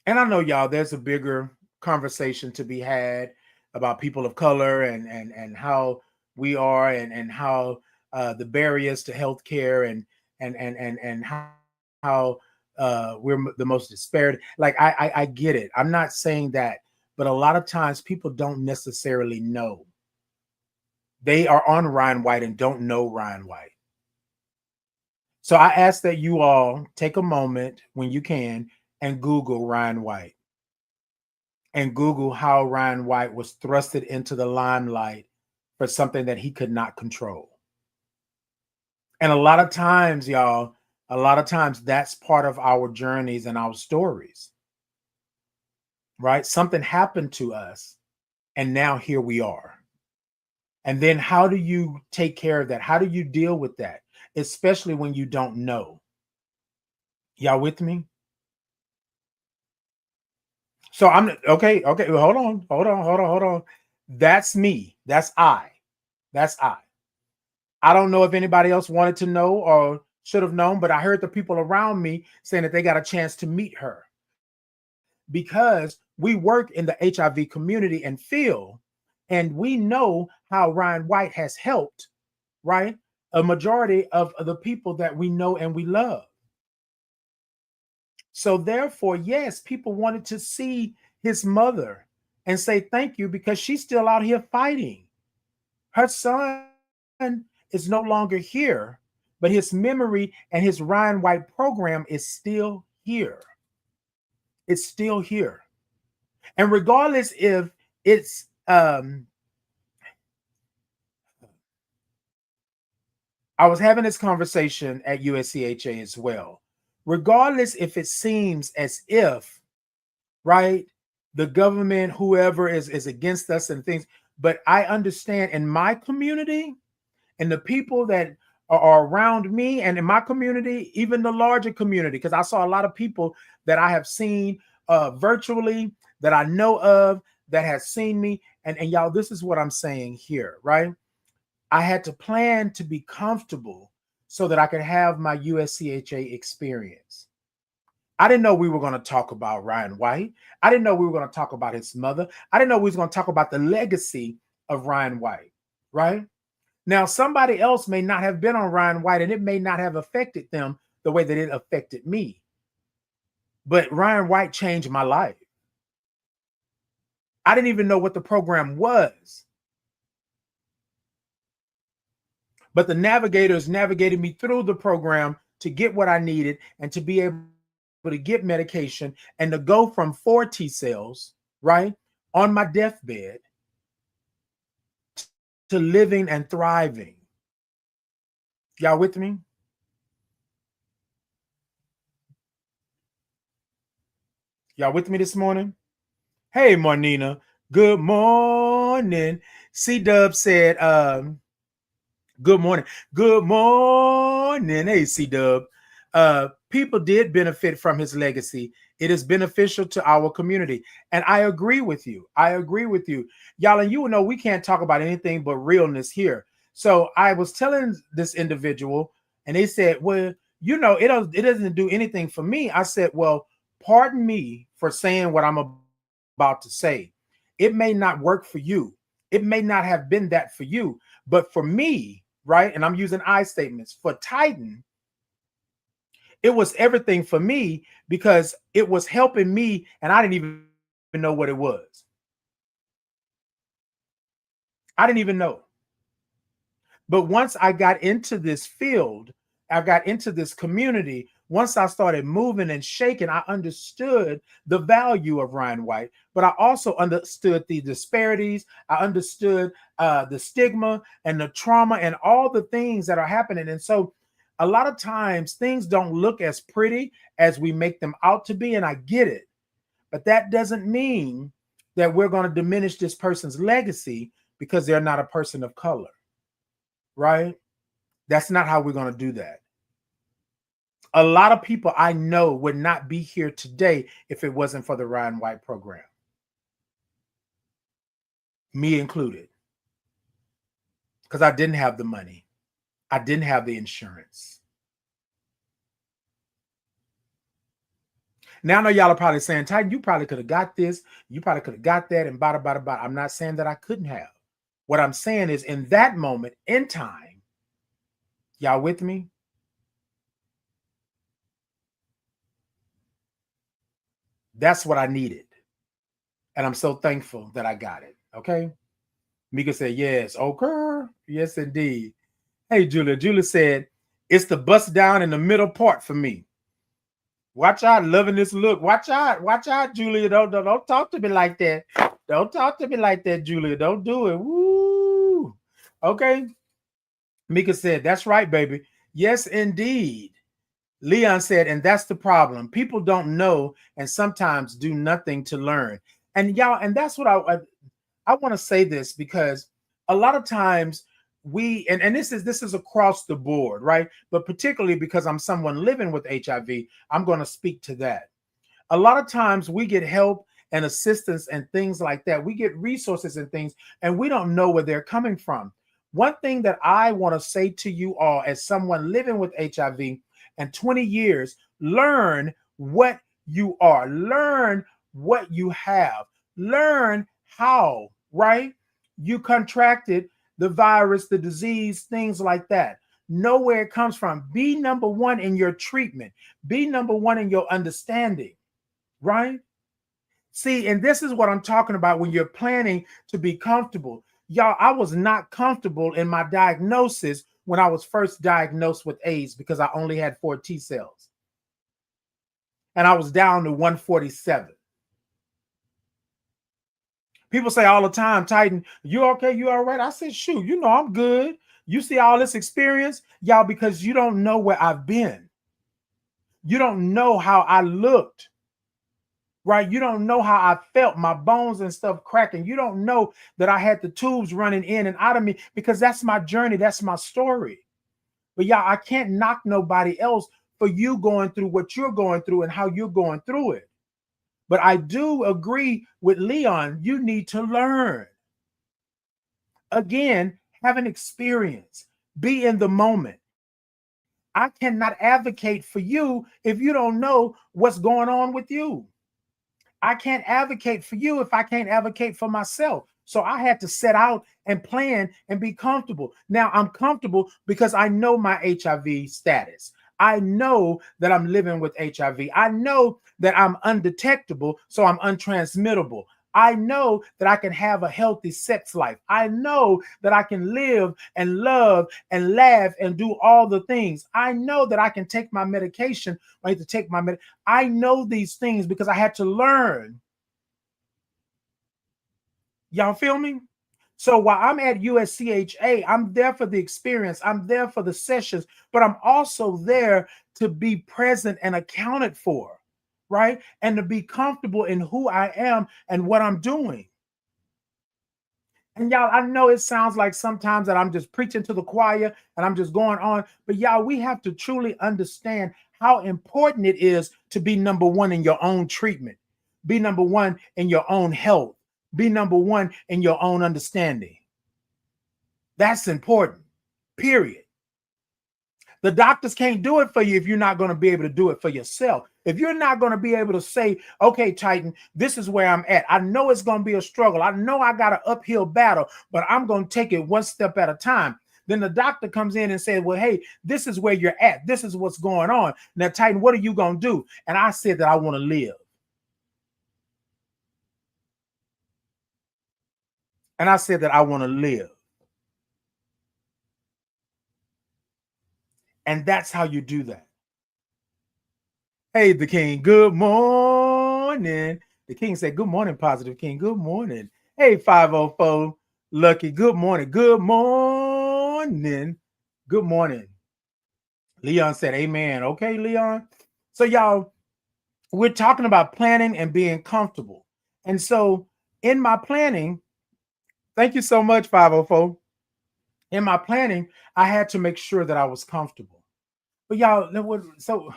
[SPEAKER 1] And I know, y'all, there's a bigger conversation to be had about people of color and how we are and how the barriers to healthcare and how the most disparate. Like I get it. I'm not saying that, but a lot of times people don't necessarily know. They are on Ryan White and don't know Ryan White. So I ask that you all take a moment when you can and Google Ryan White and Google how Ryan White was thrusted into the limelight for something that he could not control. And a lot of times, y'all, a lot of times that's part of our journeys and our stories, right? Something happened to us, and now here we are. And then how do you take care of that? How do you deal with that? Especially when you don't know. Y'all with me? So I'm okay. Okay, well, hold on. That's me. That's I. That's I. I don't know if anybody else wanted to know or should have known, but I heard the people around me saying that they got a chance to meet her because we work in the HIV community and field, and we know how Ryan White has helped, right? A majority of the people that we know and we love. So therefore, yes, people wanted to see his mother and say thank you because she's still out here fighting. Her son is no longer here, but his memory and his Ryan White program is still here. It's still here. And regardless if it's I was having this conversation at USCHA as well. Regardless if it seems as if, right, the government, whoever is against us and things, but I understand in my community and the people that are around me and in my community, even the larger community, because I saw a lot of people that I have seen virtually that I know of that has seen me. And y'all, this is what I'm saying here, right? I had to plan to be comfortable so that I could have my USCHA experience. I didn't know we were going to talk about Ryan White. I didn't know we were going to talk about his mother. I didn't know we was going to talk about the legacy of Ryan White, right? Now, somebody else may not have been on Ryan White and it may not have affected them the way that it affected me. But Ryan White changed my life. I didn't even know what the program was. But the navigators navigated me through the program to get what I needed and to be able to get medication and to go from 4 T cells, right, on my deathbed to living and thriving. Y'all with me? Y'all with me this morning? Hey, Marnina. Good morning. C Dub said, good morning. Good morning. Hey, C Dub. People did benefit from his legacy. It is beneficial to our community. And I agree with you. I agree with you. Y'all, and you know, we can't talk about anything but realness here. So I was telling this individual, and they said, well, you know, it doesn't do anything for me. I said, well, pardon me for saying what I'm about to say. It may not work for you. It may not have been that for you. But for me, right? And I'm using I statements for Titan, it was everything for me because it was helping me and I didn't even know what it was. I didn't even know. But once I got into this field, I got into this community. Once I started moving and shaking, I understood the value of Ryan White, but I also understood the disparities. I understood the stigma and the trauma and all the things that are happening. And so a lot of times things don't look as pretty as we make them out to be. And I get it. But that doesn't mean that we're going to diminish this person's legacy because they're not a person of color, right? That's not how we're going to do that. A lot of people I know would not be here today if it wasn't for the Ryan White program. me included, because I didn't have the money. I didn't have the insurance. Now I know y'all are probably saying, Titan, you probably could have got this, you probably could have got that, and bada, bada, bada. I'm not saying that I couldn't have. What I'm saying is, in that moment in time, y'all with me? That's what I needed. And I'm so thankful that I got it. Okay. Mika said, yes. Okay. Yes, indeed. Hey, Julia. Julia said, it's the bust down in the middle part for me. Watch out, loving this look. Watch out, Julia. Don't talk to me like that. Don't talk to me like that, Julia. Don't do it. Woo. Okay. Mika said, that's right, baby. Yes, indeed. Leon said, and that's the problem. People don't know and sometimes do nothing to learn. And y'all, and that's what I want to say this, because a lot of times we and this is across the board, right? But particularly because I'm someone living with HIV, I'm going to speak to that. A lot of times we get help and assistance and things like that. We get resources and things, and we don't know where they're coming from. One thing that I want to say to you all, as someone living with HIV and 20 years, learn what you are, learn what you have, learn how, right? You contracted the virus, the disease, things like that. Know where it comes from. Be number one in your treatment. Be number one in your understanding, right? See, and this is what I'm talking about when you're planning to be comfortable. Y'all, I was not comfortable in my diagnosis when I was first diagnosed with AIDS, because I only had 4 T cells. And I was down to 147. People say all the time, Titan, you okay? You all right? I said, shoot, you know I'm good. You see all this experience, y'all, because you don't know where I've been. You don't know how I looked, right? You don't know how I felt, my bones and stuff cracking. You don't know that I had the tubes running in and out of me, because that's my journey. That's my story. But y'all, I can't knock nobody else for you going through what you're going through and how you're going through it. But I do agree with Leon. You need to learn. Again, have an experience. Be in the moment. I cannot advocate for you if you don't know what's going on with you. I can't advocate for you if I can't advocate for myself. So I had to set out and plan and be comfortable. Now I'm comfortable because I know my HIV status. I know that I'm living with HIV. I know that I'm undetectable, so I'm untransmittable. I know that I can have a healthy sex life. I know that I can live and love and laugh and do all the things. I know that I can take my medication. I need to take my medication. I know these things because I had to learn. Y'all feel me? So while I'm at USCHA, I'm there for the experience. I'm there for the sessions, but I'm also there to be present and accounted for, right? And to be comfortable in who I am and what I'm doing. And y'all, I know it sounds like sometimes that I'm just preaching to the choir and I'm just going on, but y'all, we have to truly understand how important it is to be number one in your own treatment, be number one in your own health, be number one in your own understanding. That's important, period. The doctors can't do it for you if you're not going to be able to do it for yourself. If you're not going to be able to say, okay, Titan, this is where I'm at. I know it's going to be a struggle. I know I got an uphill battle, but I'm going to take it one step at a time. Then the doctor comes in and says, well, hey, this is where you're at. This is what's going on. Now, Titan, what are you going to do? And I said that I want to live. And I said that I want to live. And that's how you do that. Hey, the King, good morning. The King said, good morning, Positive King. Good morning. Hey, 504 Lucky, good morning. Good morning. Good morning. Leon said, amen. Okay, Leon. So, y'all, we're talking about planning and being comfortable. And so, in my planning, thank you so much, 504. In my planning, I had to make sure that I was comfortable. But, y'all, so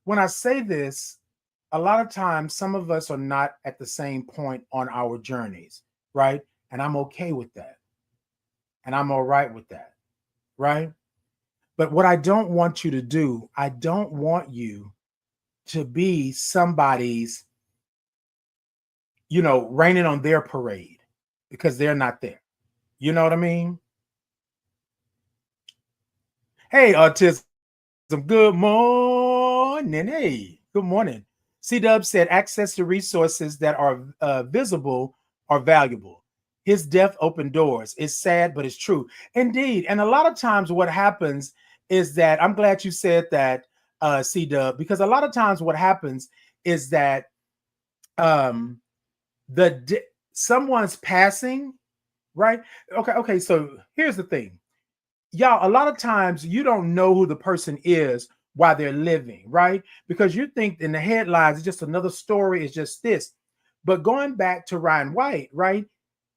[SPEAKER 1] when I say this, a lot of times some of us are not at the same point on our journeys, right? And I'm okay with that. And I'm all right with that, right? But what I don't want you to do, I don't want you to be somebody's, raining on their parade because they're not there. You know what I mean? Hey, autism, good morning. Hey, good morning. C Dub said access to resources that are visible are valuable. His death opened doors. It's sad, but it's true. Indeed. And a lot of times what happens is that I'm glad you said that, C Dub, because a lot of times what happens is that um, someone's passing, right? Okay. So here's the thing, y'all. A lot of times you don't know who the person is while they're living, right? Because you think in the headlines it's just another story, it's just this. But going back to Ryan White, right?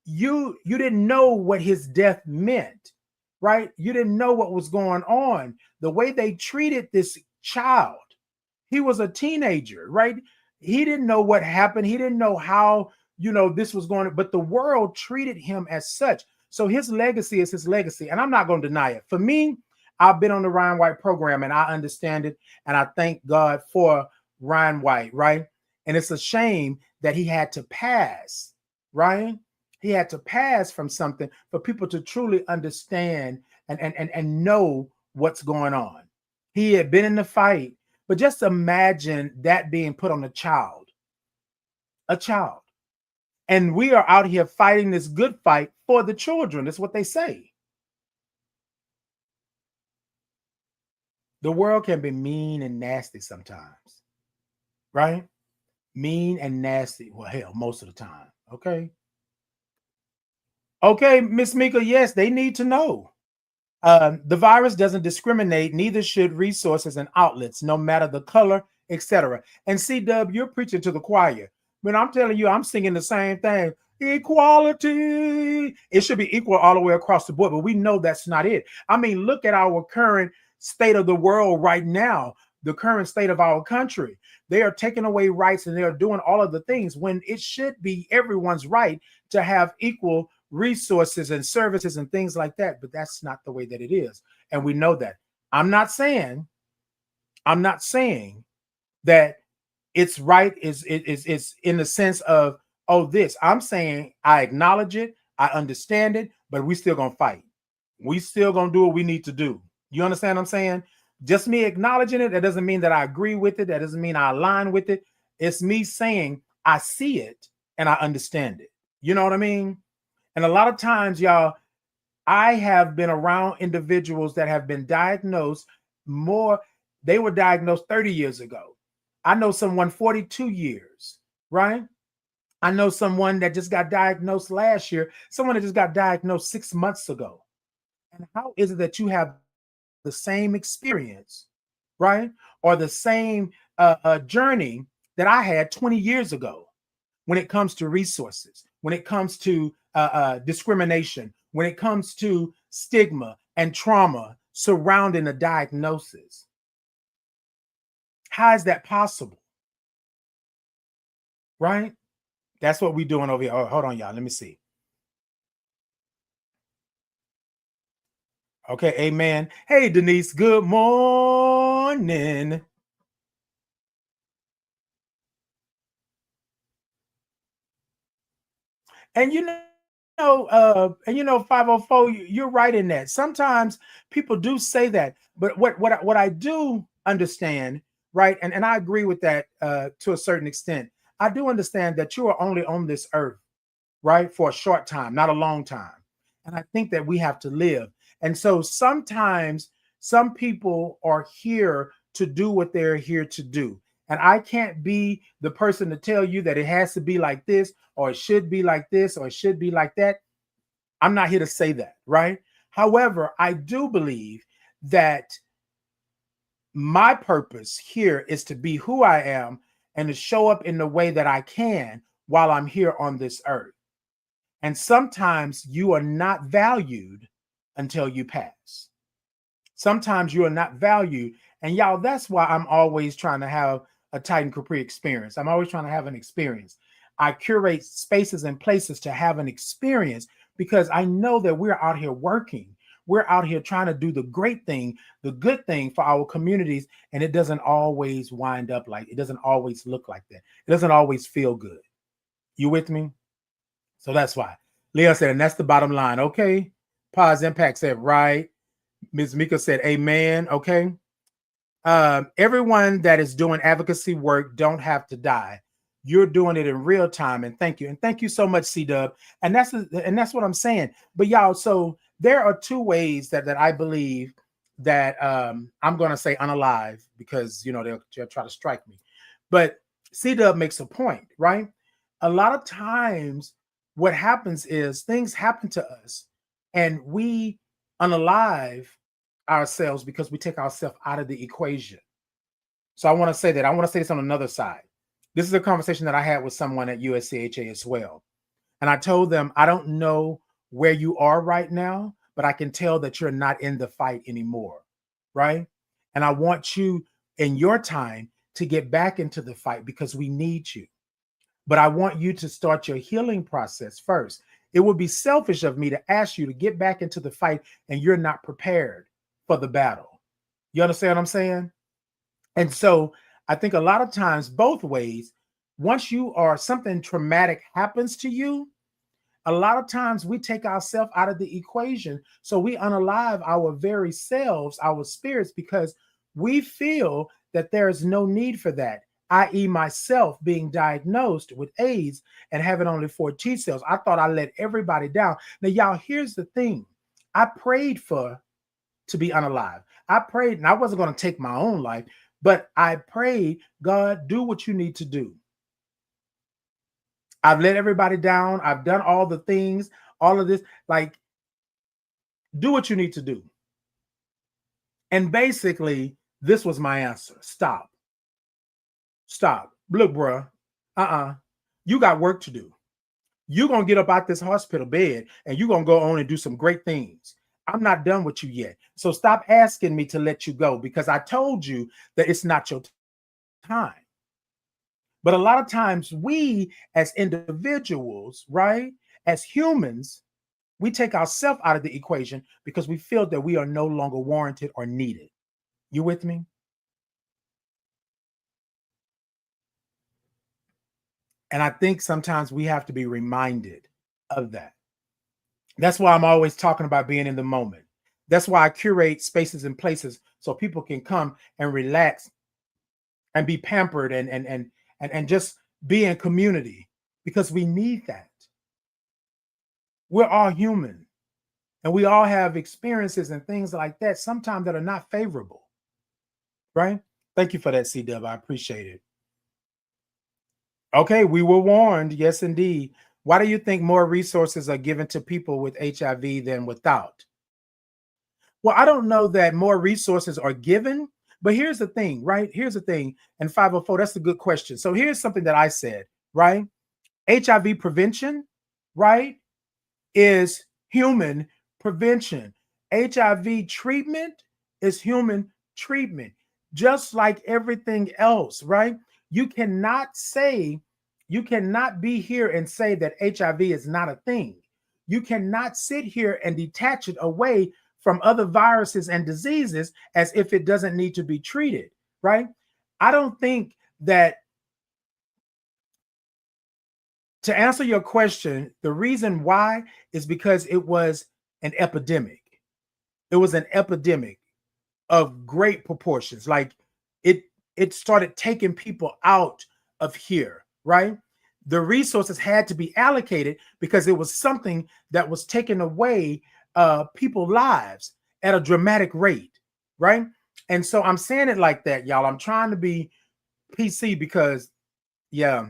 [SPEAKER 1] You didn't know what his death meant, right? You didn't know what was going on. The way they treated this child, he was a teenager, right? He didn't know what happened. He didn't know how, this was going to, but the world treated him as such. So his legacy is his legacy. And I'm not going to deny it. For me, I've been on the Ryan White program and I understand it. And I thank God for Ryan White, right? And it's a shame that he had to pass, right? He had to pass from something for people to truly understand and know what's going on. He had been in the fight, but just imagine that being put on a child. And we are out here fighting this good fight for the children. That's what they say. The world can be mean and nasty sometimes, right? Mean and nasty. Well, hell, most of the time. Okay. Okay, Miss Mika, yes, they need to know. The virus doesn't discriminate, neither should resources and outlets, no matter the color, etc. And C Dub, you're preaching to the choir. But I'm telling you, I'm singing the same thing. Equality. It should be equal all the way across the board, but we know that's not it. I mean, look at our current state of the world right now, the current state of our country. They are taking away rights and they are doing all of the things when it should be everyone's right to have equal resources and services and things like that. But that's not the way that it is. And we know that. I'm not saying that it's right is in the sense of, oh, this. I'm saying I acknowledge it, I understand it, but we still gonna fight. We still gonna do what we need to do. You understand what I'm saying? Just me acknowledging it, that doesn't mean that I agree with it. That doesn't mean I align with it. It's me saying I see it and I understand it. You know what I mean? And a lot of times, y'all, I have been around individuals that have been diagnosed more. They were diagnosed 30 years ago. I know someone 42 years, right? I know someone that just got diagnosed last year, someone that just got diagnosed 6 months ago. And how is it that you have the same experience, right? Or the same journey that I had 20 years ago when it comes to resources, when it comes to discrimination, when it comes to stigma and trauma surrounding a diagnosis. How is that possible? Right? That's what we're doing over here. Oh, hold on, y'all. Let me see. Okay, amen. Hey, Denise, good morning. And 504, you're right in that. Sometimes people do say that, but what I do understand, right? And I agree with that to a certain extent. I do understand that you are only on this earth, right, for a short time, not a long time. And I think that we have to live. And so sometimes some people are here to do what they're here to do. And I can't be the person to tell you that it has to be like this, or it should be like this, or it should be like that. I'm not here to say that, right? However, I do believe that my purpose here is to be who I am and to show up in the way that I can while I'm here on this earth. And sometimes you are not valued until you pass. Sometimes you are not valued. And y'all, that's why I'm always trying to have a Titan Capri experience. I'm always trying to have an experience. I curate spaces and places to have an experience because I know that we're out here working. We're out here trying to do the great thing, the good thing for our communities. And it doesn't always wind up like, it doesn't always look like that. It doesn't always feel good. You with me? So that's why. Leah said, and that's the bottom line. Okay. Pause Impact said, right. Ms. Mika said, amen. Okay. Everyone that is doing advocacy work don't have to die. You're doing it in real time. And thank you. And thank you so much, C-Dub. And that's what I'm saying. But y'all, so there are two ways that I believe that I'm going to say unalive because, you know, they'll try to strike me. But C-Dub makes a point, right? A lot of times what happens is things happen to us and we unalive ourselves because we take ourselves out of the equation. So I want to say that. I want to say this on another side. This is a conversation that I had with someone at USCHA as well. And I told them, I don't know where you are right now, but I can tell that you're not in the fight anymore, right? And I want you in your time to get back into the fight because we need you. But I want you to start your healing process first. It would be selfish of me to ask you to get back into the fight and you're not prepared for the battle. You understand what I'm saying? And so I think a lot of times, both ways, once something traumatic happens to you, a lot of times we take ourselves out of the equation. So we unalive our very selves, our spirits, because we feel that there is no need for that, i.e. myself being diagnosed with AIDS and having only 4 T cells. I thought I let everybody down. Now, y'all, here's the thing. I prayed to be unalive. I prayed, and I wasn't going to take my own life, but I prayed, God, do what you need to do. I've let everybody down. I've done all the things, all of this, like, do what you need to do. And basically, this was my answer. Stop. Look, bro, you got work to do. You're going to get up out this hospital bed and you're going to go on and do some great things. I'm not done with you yet. So stop asking me to let you go because I told you that it's not your time. But a lot of times we as individuals, right, as humans, we take ourselves out of the equation because we feel that we are no longer warranted or needed. You with me? And I think sometimes we have to be reminded of that. That's why I'm always talking about being in the moment. That's why I curate spaces and places so people can come and relax and be pampered and just be in community because we need that. We're all human and we all have experiences and things like that sometimes that are not favorable, right? Thank you for that, C-Dub. I appreciate it. Okay, we were warned. Yes, indeed. Why do you think more resources are given to people with HIV than without? Well, I don't know that more resources are given, but here's the thing, right? Here's the thing. And 504, that's a good question. So here's something that I said, right? HIV prevention, right, is human prevention. HIV treatment is human treatment, just like everything else, right? You cannot be here and say that HIV is not a thing. You cannot sit here and detach it away from other viruses and diseases as if it doesn't need to be treated, right? I don't think that, to answer your question, the reason why is because it was an epidemic. It was an epidemic of great proportions. Like it started taking people out of here, right? The resources had to be allocated because it was something that was taking away people's lives at a dramatic rate, right? And so I'm saying it like that, y'all. I'm trying to be PC because, yeah,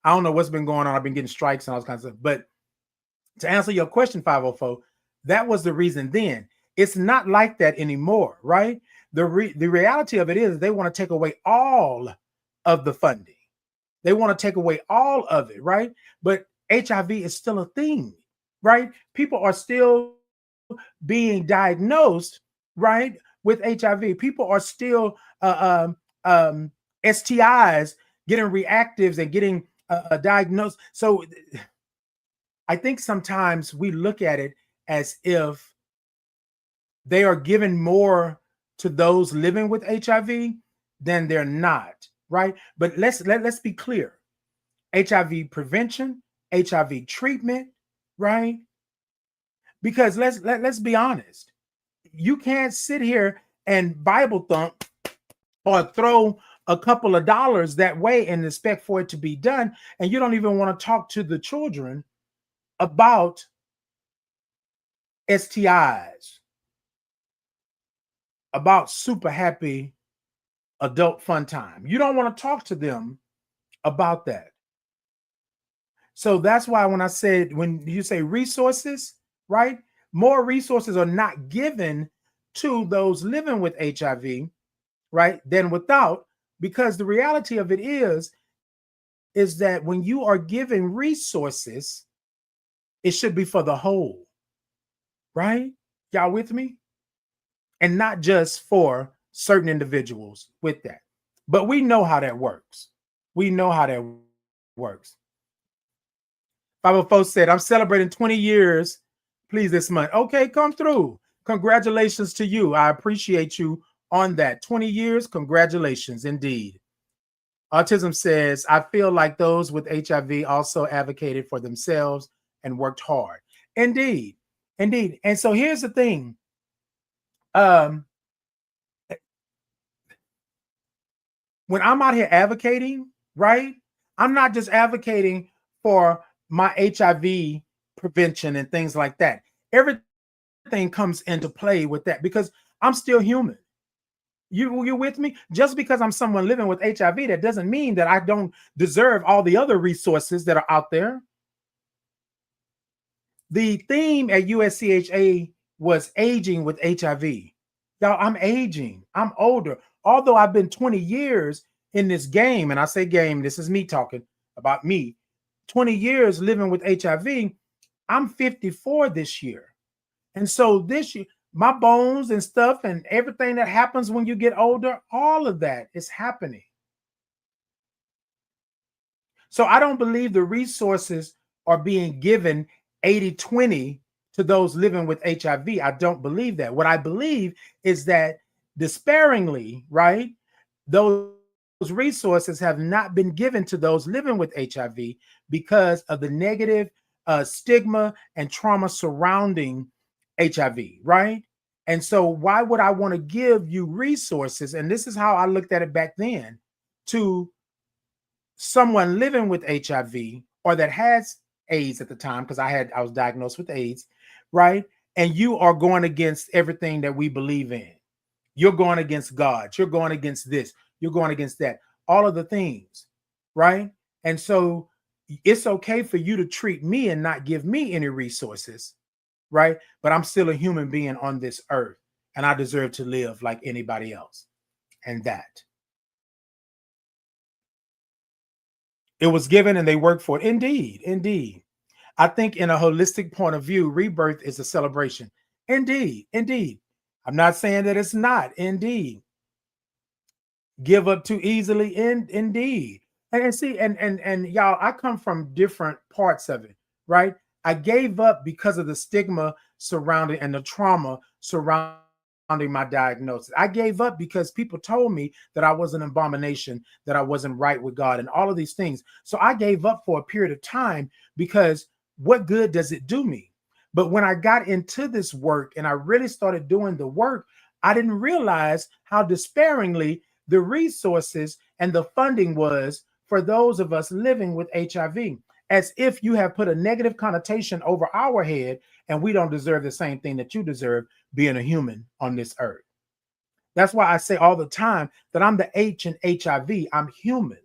[SPEAKER 1] I don't know what's been going on. I've been getting strikes and all kinds of stuff. But to answer your question, 504, that was the reason then. It's not like that anymore, right? The reality of it is they want to take away all of the funding. They want to take away all of it, right? But HIV is still a thing, right? People are still being diagnosed, right, with HIV. People are still STIs, getting reactives and getting diagnosed. So I think sometimes we look at it as if they are giving more to those living with HIV than they're not, right? But let's be clear. HIV prevention, HIV treatment, right? Because let's be honest. You can't sit here and Bible thump or throw a couple of dollars that way and expect for it to be done, and you don't even want to talk to the children about STIs, about super happy adult fun time. You don't want to talk to them about that. So that's why when you say resources, right? More resources are not given to those living with HIV, right, than without, because the reality of it is that when you are giving resources, it should be for the whole, right? Y'all with me? And not just for certain individuals with that. But we know how that works. We know how that works. 504 said, I'm celebrating 20 years, please, this month. Okay, come through. Congratulations to you. I appreciate you on that. 20 years, congratulations indeed. Autism says, I feel like those with HIV also advocated for themselves and worked hard. Indeed, indeed. And so here's the thing. When I'm out here advocating, right, I'm not just advocating for my HIV prevention and things like that. Everything comes into play with that because I'm still human. You with me? Just because I'm someone living with HIV, that doesn't mean that I don't deserve all the other resources that are out there. The theme at USCHA was aging with HIV. Y'all, I'm aging. I'm older. Although I've been 20 years in this game, and I say game, this is me talking about me. 20 years living with HIV, I'm 54 this year. And so this year, my bones and stuff and everything that happens when you get older, all of that is happening. So I don't believe the resources are being given 80-20 to those living with HIV. I don't believe that. What I believe is that despairingly, right, those resources have not been given to those living with HIV because of the negative stigma and trauma surrounding HIV, right? And so why would I want to give you resources? And this is how I looked at it back then, to someone living with HIV or that has AIDS at the time, because I was diagnosed with AIDS, right? And you are going against everything that we believe in. You're going against God. You're going against this. You're going against that. All of the things, right? And so it's okay for you to treat me and not give me any resources, right? But I'm still a human being on this earth, and I deserve to live like anybody else. And that. It was given and they worked for it. Indeed, indeed. I think in a holistic point of view, rebirth is a celebration. Indeed, indeed. I'm not saying that it's not. Indeed. Give up too easily. Indeed. And see, and y'all, I come from different parts of it, right? I gave up because of the stigma surrounding and the trauma surrounding my diagnosis. I gave up because people told me that I was an abomination, that I wasn't right with God, and all of these things. So I gave up for a period of time because what good does it do me? But when I got into this work and I really started doing the work, I didn't realize how despairingly the resources and the funding was for those of us living with HIV, as if you have put a negative connotation over our head and we don't deserve the same thing that you deserve, being a human on this earth. That's why I say all the time that I'm the H in HIV. I'm human,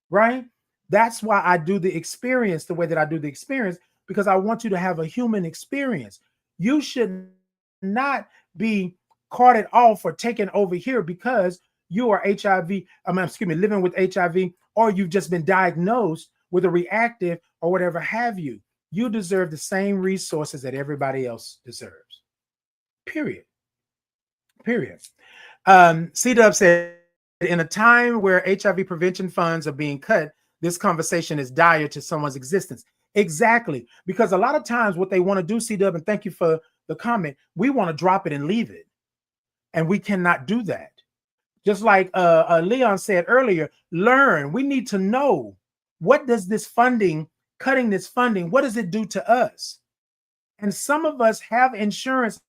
[SPEAKER 1] right? That's why I do the experience the way that I do the experience, because I want you to have a human experience. You should not be carted off or taken over here because you are living with HIV, or you've just been diagnosed with a reactive or whatever have you. You deserve the same resources that everybody else deserves. Period. Period. C-Dub said, in a time where HIV prevention funds are being cut, this conversation is dire to someone's existence. Exactly. Because a lot of times what they want to do, C-Dub, and thank you for the comment, we want to drop it and leave it. And we cannot do that. Just like Leon said earlier, learn. We need to know, what does this funding, cutting this funding, what does it do to us? And some of us have insurance,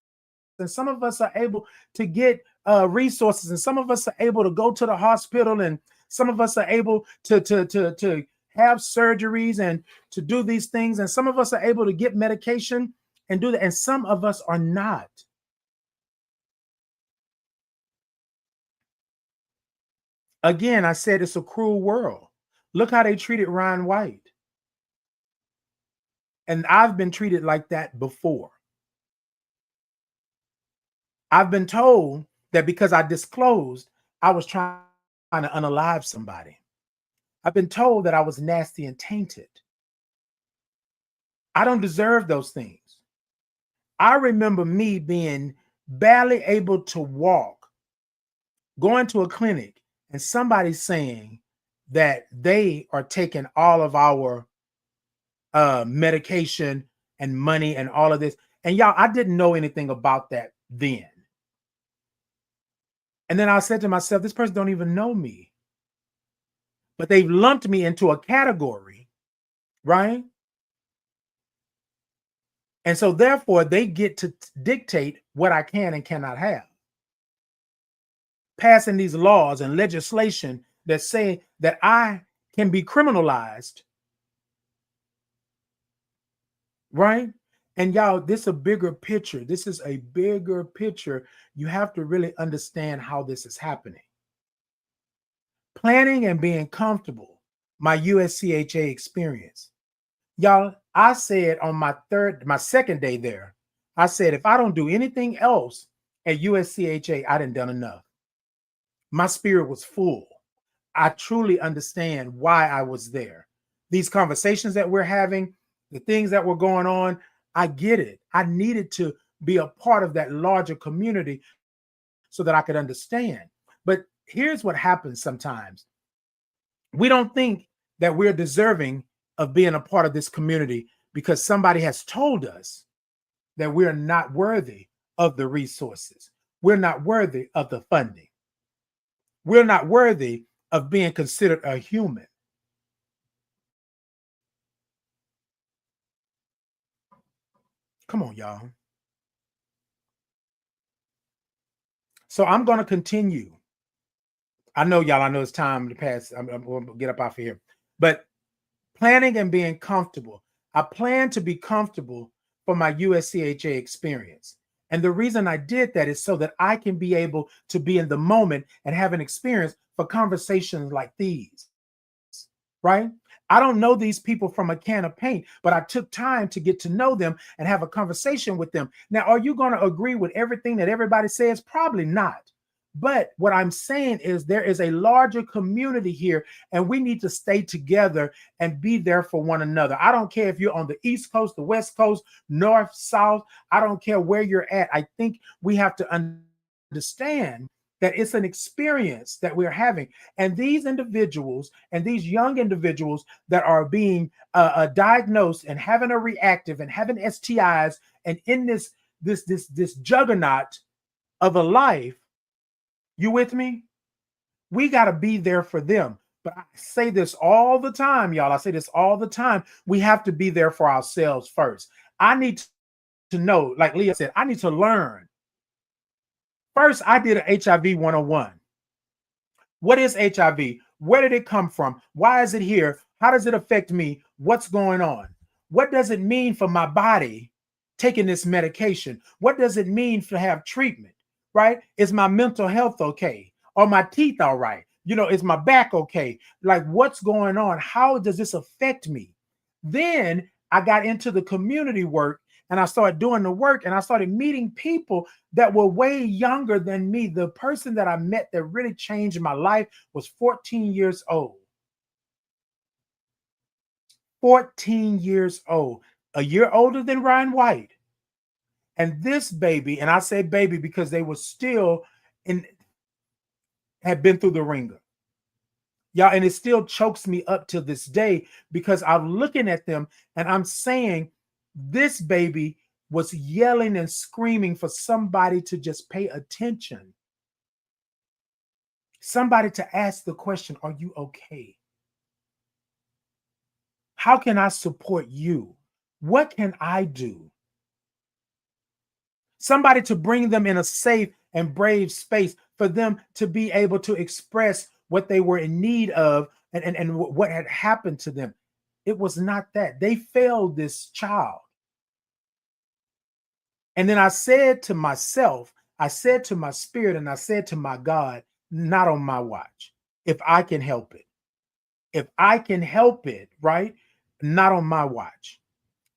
[SPEAKER 1] and some of us are able to get resources, and some of us are able to go to the hospital, and some of us are able to have surgeries and to do these things, and some of us are able to get medication and do that, and some of us are not. Again, I said it's a cruel world. Look how they treated Ryan White. And I've been treated like that before. I've been told that because I disclosed, I was trying to unalive somebody. I've been told that I was nasty and tainted. I don't deserve those things. I remember me being barely able to walk, going to a clinic, and somebody saying that they are taking all of our medication and money and all of this. And y'all, I didn't know anything about that then. And then I said to myself, this person don't even know me. But they've lumped me into a category, right? And so therefore they get to dictate what I can and cannot have. Passing these laws and legislation that say that I can be criminalized, right? And y'all, this is a bigger picture. This is a bigger picture. You have to really understand how this is happening. Planning and being comfortable, my USCHA experience. Y'all, I said on my second day there, I said, if I don't do anything else at USCHA, I didn't done enough. My spirit was full. I truly understand why I was there. These conversations that we're having, the things that were going on, I get it. I needed to be a part of that larger community so that I could understand. But here's what happens sometimes. We don't think that we're deserving of being a part of this community because somebody has told us that we're not worthy of the resources. We're not worthy of the funding. We're not worthy of being considered a human. Come on, y'all. So I'm going to continue. I know, y'all, I know it's time to pass. I'm going to get up off of here. But planning and being comfortable. I plan to be comfortable for my USCHA experience. And the reason I did that is so that I can be able to be in the moment and have an experience for conversations like these, right? I don't know these people from a can of paint, but I took time to get to know them and have a conversation with them. Now, are you going to agree with everything that everybody says? Probably not. But what I'm saying is there is a larger community here, and we need to stay together and be there for one another. I don't care if you're on the East Coast, the West Coast, North, South. I don't care where you're at. I think we have to understand that it's an experience that we're having. And these individuals and these young individuals that are being diagnosed and having a reactive and having STIs and in this juggernaut of a life, you with me? We got to be there for them. But I say this all the time, y'all. I say this all the time. We have to be there for ourselves first. I need to know, like Leah said, I need to learn. First, I did an HIV 101. What is HIV? Where did it come from? Why is it here? How does it affect me? What's going on? What does it mean for my body taking this medication? What does it mean to have treatment? Right? Is my mental health okay? Are my teeth all right? You know, is my back okay? Like, what's going on? How does this affect me? Then I got into the community work and I started doing the work and I started meeting people that were way younger than me. The person that I met that really changed my life was 14 years old. 14 years old, a year older than Ryan White. And this baby, and I say baby because they were still in, had been through the ringer. Y'all, and it still chokes me up to this day because I'm looking at them and I'm saying, this baby was yelling and screaming for somebody to just pay attention. Somebody to ask the question, are you okay? How can I support you? What can I do? Somebody to bring them in a safe and brave space for them to be able to express what they were in need of and what had happened to them. It was not that. They failed this child. And then I said to myself, I said to my spirit, and I said to my God, not on my watch. If I can help it, if I can help it, right? Not on my watch.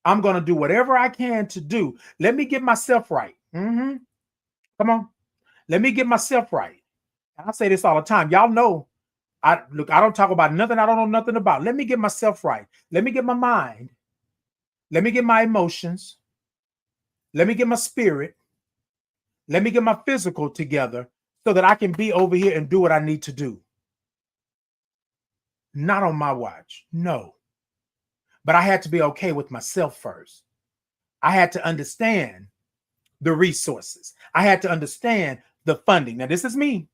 [SPEAKER 1] I'm going to do whatever I can to do. Let me get myself right. Come on. Let me get myself right. And I say this all the time. Y'all know, I don't talk about nothing I don't know nothing about. Let me get myself right. Let me get my mind. Let me get my emotions. Let me get my spirit. Let me get my physical together so that I can be over here and do what I need to do. Not on my watch. No. But I had to be okay with myself first. I had to understand the resources. I had to understand the funding. Now, this is me.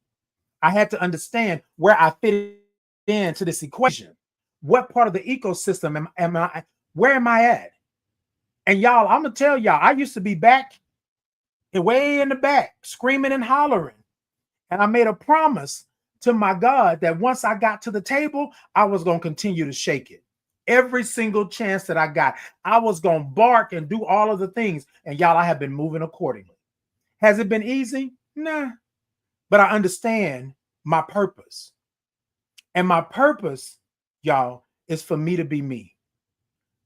[SPEAKER 1] I had to understand where I fit into this equation. What part of the ecosystem am I? Where am I at? And y'all, I'm gonna tell y'all, I used to be back and way in the back, screaming and hollering. And I made a promise to my God that once I got to the table, I was gonna continue to shake it. Every single chance that I got, I was gonna bark and do all of the things. And y'all, I have been moving accordingly. Has it been easy? Nah. But I understand my purpose. And my purpose, y'all, is for me to be me.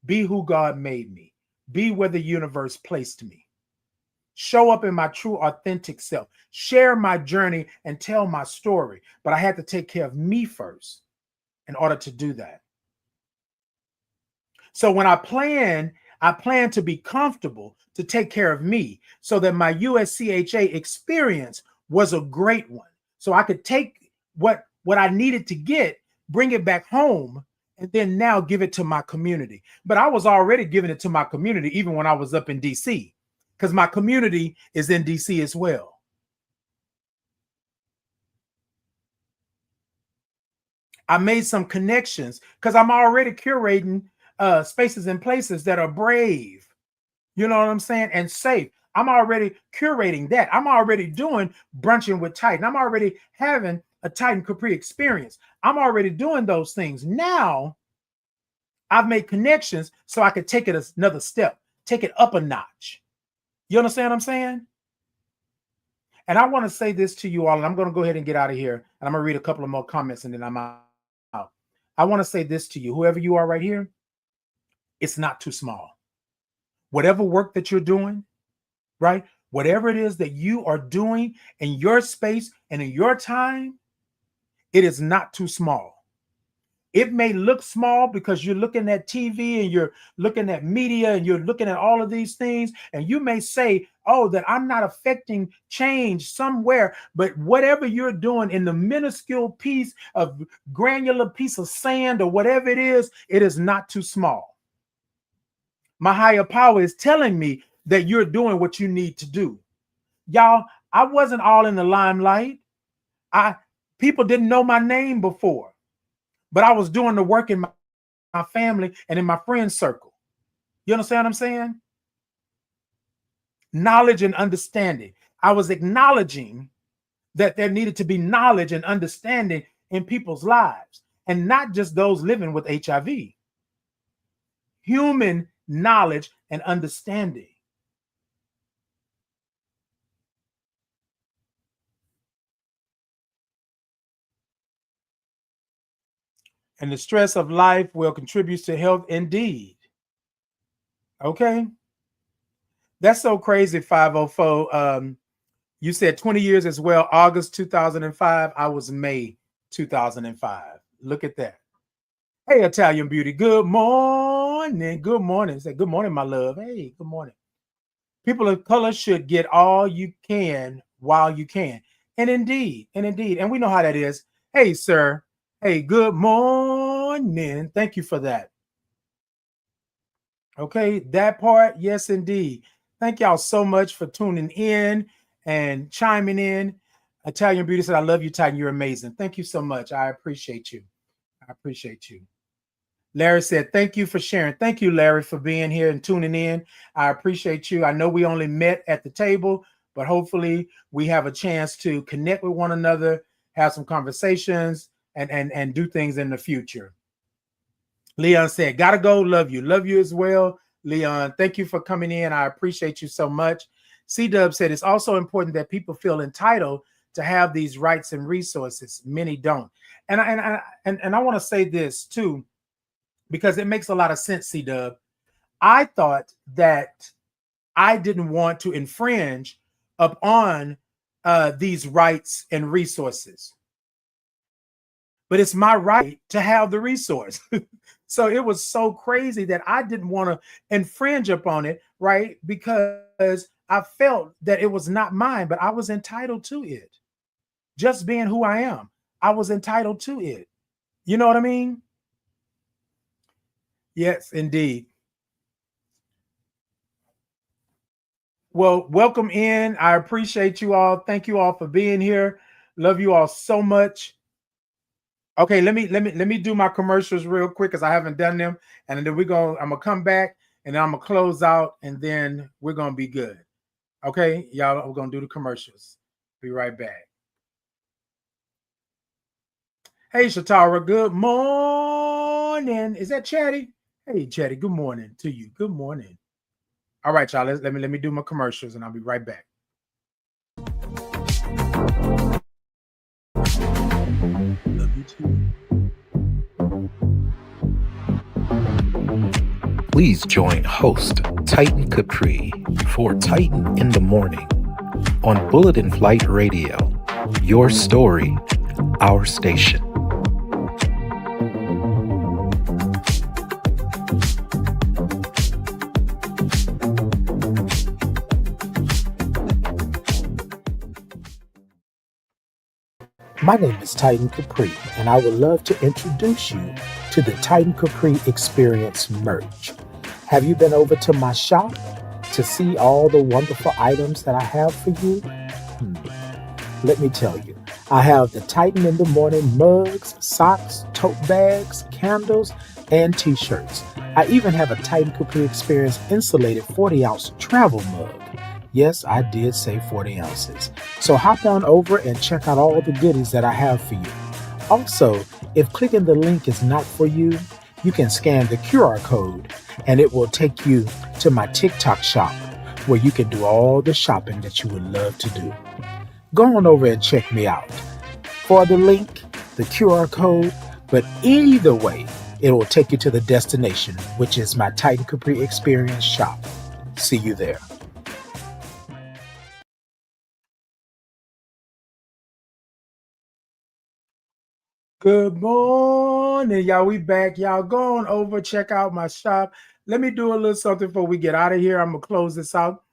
[SPEAKER 1] Be who God made me. Be where the universe placed me. Show up in my true, authentic self. Share my journey and tell my story. But I had to take care of me first in order to do that. So when I plan to be comfortable to take care of me so that my USCHA experience was a great one. So I could take what I needed to get, bring it back home, and then now give it to my community. But I was already giving it to my community even when I was up in DC, because my community is in DC as well. I made some connections because I'm already curating spaces and places that are brave. You know what I'm saying? And safe. I'm already curating that. I'm already doing brunching with Titan. I'm already having a Titan Capri experience. I'm already doing those things. Now I've made connections so I could take it another step, take it up a notch. You understand what I'm saying? And I want to say this to you all, and I'm going to go ahead and get out of here. And I'm going to read a couple of more comments and then I'm out. I want to say this to you, whoever you are right here, it's not too small. Whatever work that you're doing, right? Whatever it is that you are doing in your space and in your time, it is not too small. It may look small because you're looking at TV and you're looking at media and you're looking at all of these things. And you may say, oh, that I'm not affecting change somewhere. But whatever you're doing in the minuscule piece of granular piece of sand or whatever it is not too small. My higher power is telling me that you're doing what you need to do. Y'all, I wasn't all in the limelight. People didn't know my name before, but I was doing the work in my family and in my friend circle. You understand what I'm saying? Knowledge and understanding. I was acknowledging that there needed to be knowledge and understanding in people's lives, and not just those living with HIV. Human knowledge and understanding. And the stress of life will contribute to health indeed. Okay. That's so crazy, 504. You said 20 years as well, August 2005. I was May 2005. Look at that. Hey, Italian beauty. Good morning. Good morning. Say good morning, my love. Hey, good morning. People of color should get all you can while you can. And we know how that is. Hey, sir. Hey, good morning. Thank you for that. Okay, that part, yes, indeed. Thank y'all so much for tuning in and chiming in. Italian Beauty said, I love you, Titan. You're amazing. Thank you so much. I appreciate you. I appreciate you. Larry said, thank you for sharing. Thank you, Larry, for being here and tuning in. I appreciate you. I know we only met at the table, but hopefully we have a chance to connect with one another, have some conversations, and do things in the future. Leon said, gotta go. Love you. Love you as well, Leon. Thank you for coming in. I appreciate you so much. C-Dub said, it's also important that people feel entitled to have these rights and resources. Many don't. And I want to say this too, because it makes a lot of sense, C-Dub. I thought that I didn't want to infringe upon these rights and resources. But it's my right to have the resource. So it was so crazy that I didn't want to infringe upon it, right? Because I felt that it was not mine, but I was entitled to it. Just being who I am, I was entitled to it. You know what I mean? Yes, indeed. Well, welcome in. I appreciate you all. Thank you all for being here. Love you all so much. Okay, let me do my commercials real quick because I haven't done them, and then I'm gonna come back and then I'm gonna close out, and then we're gonna be good. Okay, y'all, we're gonna do the commercials. Be right back. Hey, Shatara, good morning. Is that Chatty? Hey, Chatty, good morning to you. Good morning. All right, y'all. Let me do my commercials, and I'll be right back. Love you too.
[SPEAKER 2] Please join host Titan Capri for Titan in the Morning on Bullet in Flight Radio. Your story, our station. My name is Titan Capri, and I would love to introduce you to the Titan Capri Experience merch. Have you been over to my shop to see all the wonderful items that I have for you? Let me tell you, I have the Titan in the Morning mugs, socks, tote bags, candles, and t-shirts. I even have a Titan Capri Experience insulated 40-ounce travel mug. Yes, I did say 40 ounces. So hop on over and check out all the goodies that I have for you. Also, if clicking the link is not for you, you can scan the QR code and it will take you to my TikTok shop where you can do all the shopping that you would love to do. Go on over and check me out. For the link, the QR code, but either way, it will take you to the destination, which is my Titan Capri Experience shop. See you there.
[SPEAKER 1] Good morning, y'all. We back. Y'all go on over, check out my shop. Let me do a little something before we get out of here. I'm gonna close this out.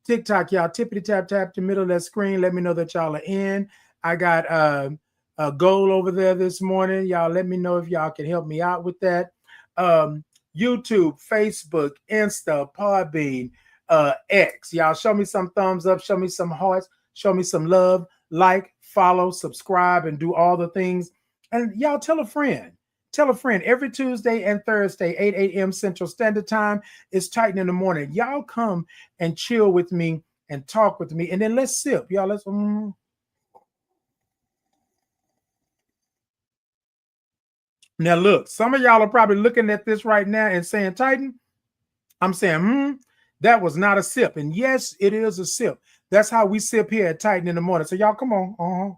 [SPEAKER 1] TikTok, y'all, tippity tap tap the middle of that screen. Let me know that y'all are in. I got a goal over there this morning. Y'all let me know if y'all can help me out with that. YouTube, Facebook, Insta, Podbean, X. Y'all show me some thumbs up, show me some hearts, show me some love, like, follow, subscribe, and do all the things. And y'all tell a friend. Tell a friend. Every Tuesday and Thursday, 8 a.m. Central Standard Time, is Titan in the Morning. Y'all come and chill with me and talk with me. And then let's sip. Y'all, let's... Now, look, some of y'all are probably looking at this right now and saying, Titan, I'm saying, that was not a sip. And yes, it is a sip. That's how we sip here at Titan in the Morning. So y'all, come on.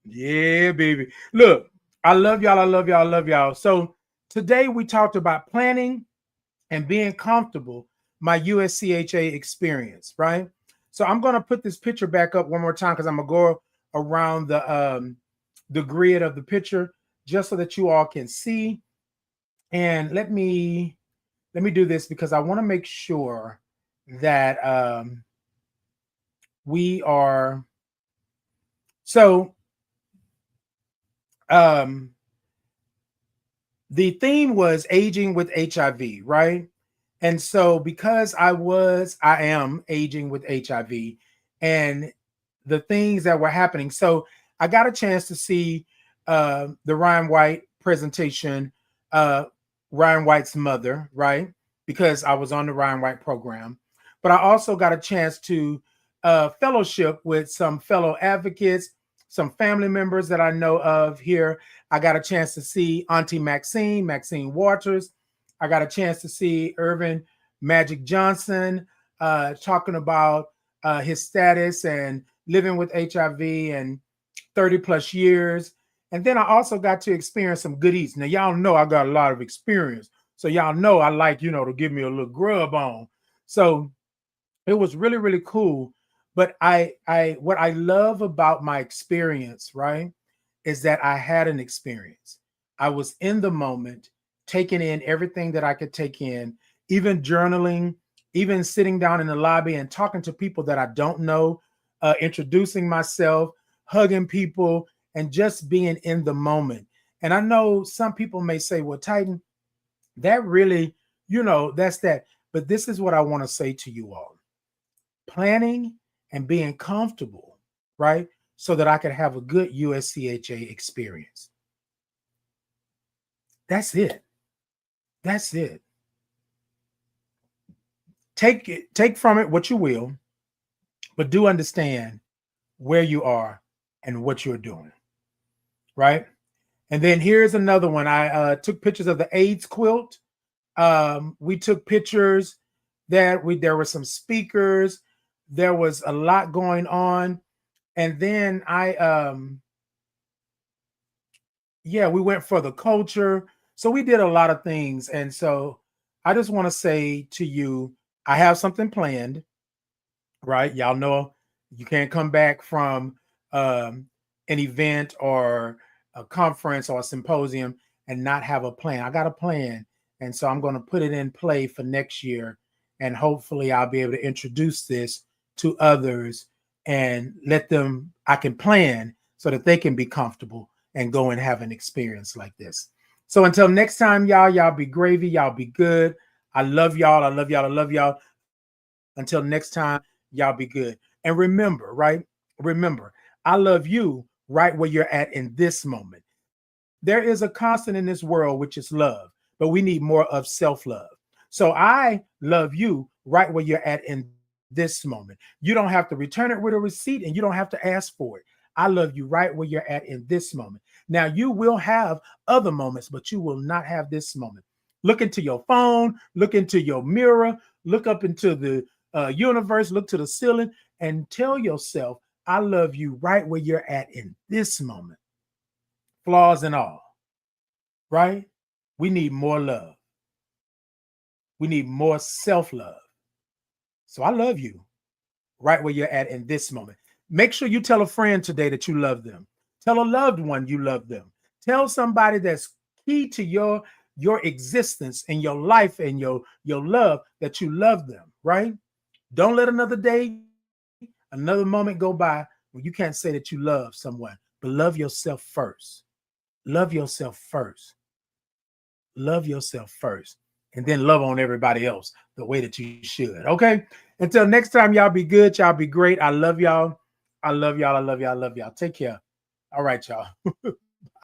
[SPEAKER 1] Yeah, baby. Look, I love y'all. I love y'all. I love y'all. So today we talked about planning and being comfortable, my USCHA experience, right? So I'm going to put this picture back up one more time because I'm going to go around the grid of the picture just so that you all can see. And let me let me do this because I want to make sure that we are so um the theme was aging with HIV, right? And so because I am aging with HIV and the things that were happening. So I got a chance to see the Ryan White presentation, uh, Ryan White's mother, right? Because I was on the Ryan White program. But I also got a chance to fellowship with some fellow advocates, some family members that I know of here. I got a chance to see Auntie Maxine Waters. I got a chance to see Irvin Magic Johnson talking about his status and living with HIV and 30 plus years. And then I also got to experience some good eats. Now, y'all know I got a lot of experience. So y'all know I like, to give me a little grub on. So it was really, really cool. But what I love about my experience, right, is that I had an experience. I was in the moment, taking in everything that I could take in, even journaling, even sitting down in the lobby and talking to people that I don't know, introducing myself, hugging people, and just being in the moment. And I know some people may say, well, Titan, that really, that's that. But this is what I want to say to you all. Planning and being comfortable, right? So that I could have a good USCHA experience. That's it. That's it. Take from it what you will, but do understand where you are and what you're doing, right? And then here's another one. I took pictures of the AIDS quilt. We took pictures there were some speakers. There was a lot going on. And then we went for the culture. So we did a lot of things. And so I just want to say to you, I have something planned, right? Y'all know you can't come back from an event or a conference or a symposium and not have a plan. I got a plan. And so I'm going to put it in play for next year. And hopefully I'll be able to introduce this to others and I can plan so that they can be comfortable and go and have an experience like this. So until next time, y'all be gravy. Y'all be good. I love y'all. I love y'all. I love y'all. Until next time, y'all be good. And remember, right? Remember, I love you right where you're at in this moment. There is a constant in this world, which is love, but we need more of self-love. So I love you right where you're at in this moment. You don't have to return it with a receipt and you don't have to ask for it. I love you right where you're at in this moment. Now, you will have other moments, but you will not have this moment. Look into your phone, look into your mirror, look up into the universe, look to the ceiling, and tell yourself, I love you right where you're at in this moment. Flaws and all, right? We need more love. We need more self-love. So I love you right where you're at in this moment. Make sure you tell a friend today that you love them. Tell a loved one you love them. Tell somebody that's key to your existence and your life and your love that you love them, right? Don't let another day, another moment go by when you can't say that you love someone, but love yourself first. Love yourself first. Love yourself first. And then love on everybody else the way that you should. Okay. Until next time, y'all be good. Y'all be great. I love y'all. I love y'all. I love y'all. I love y'all. Take care. All right, y'all.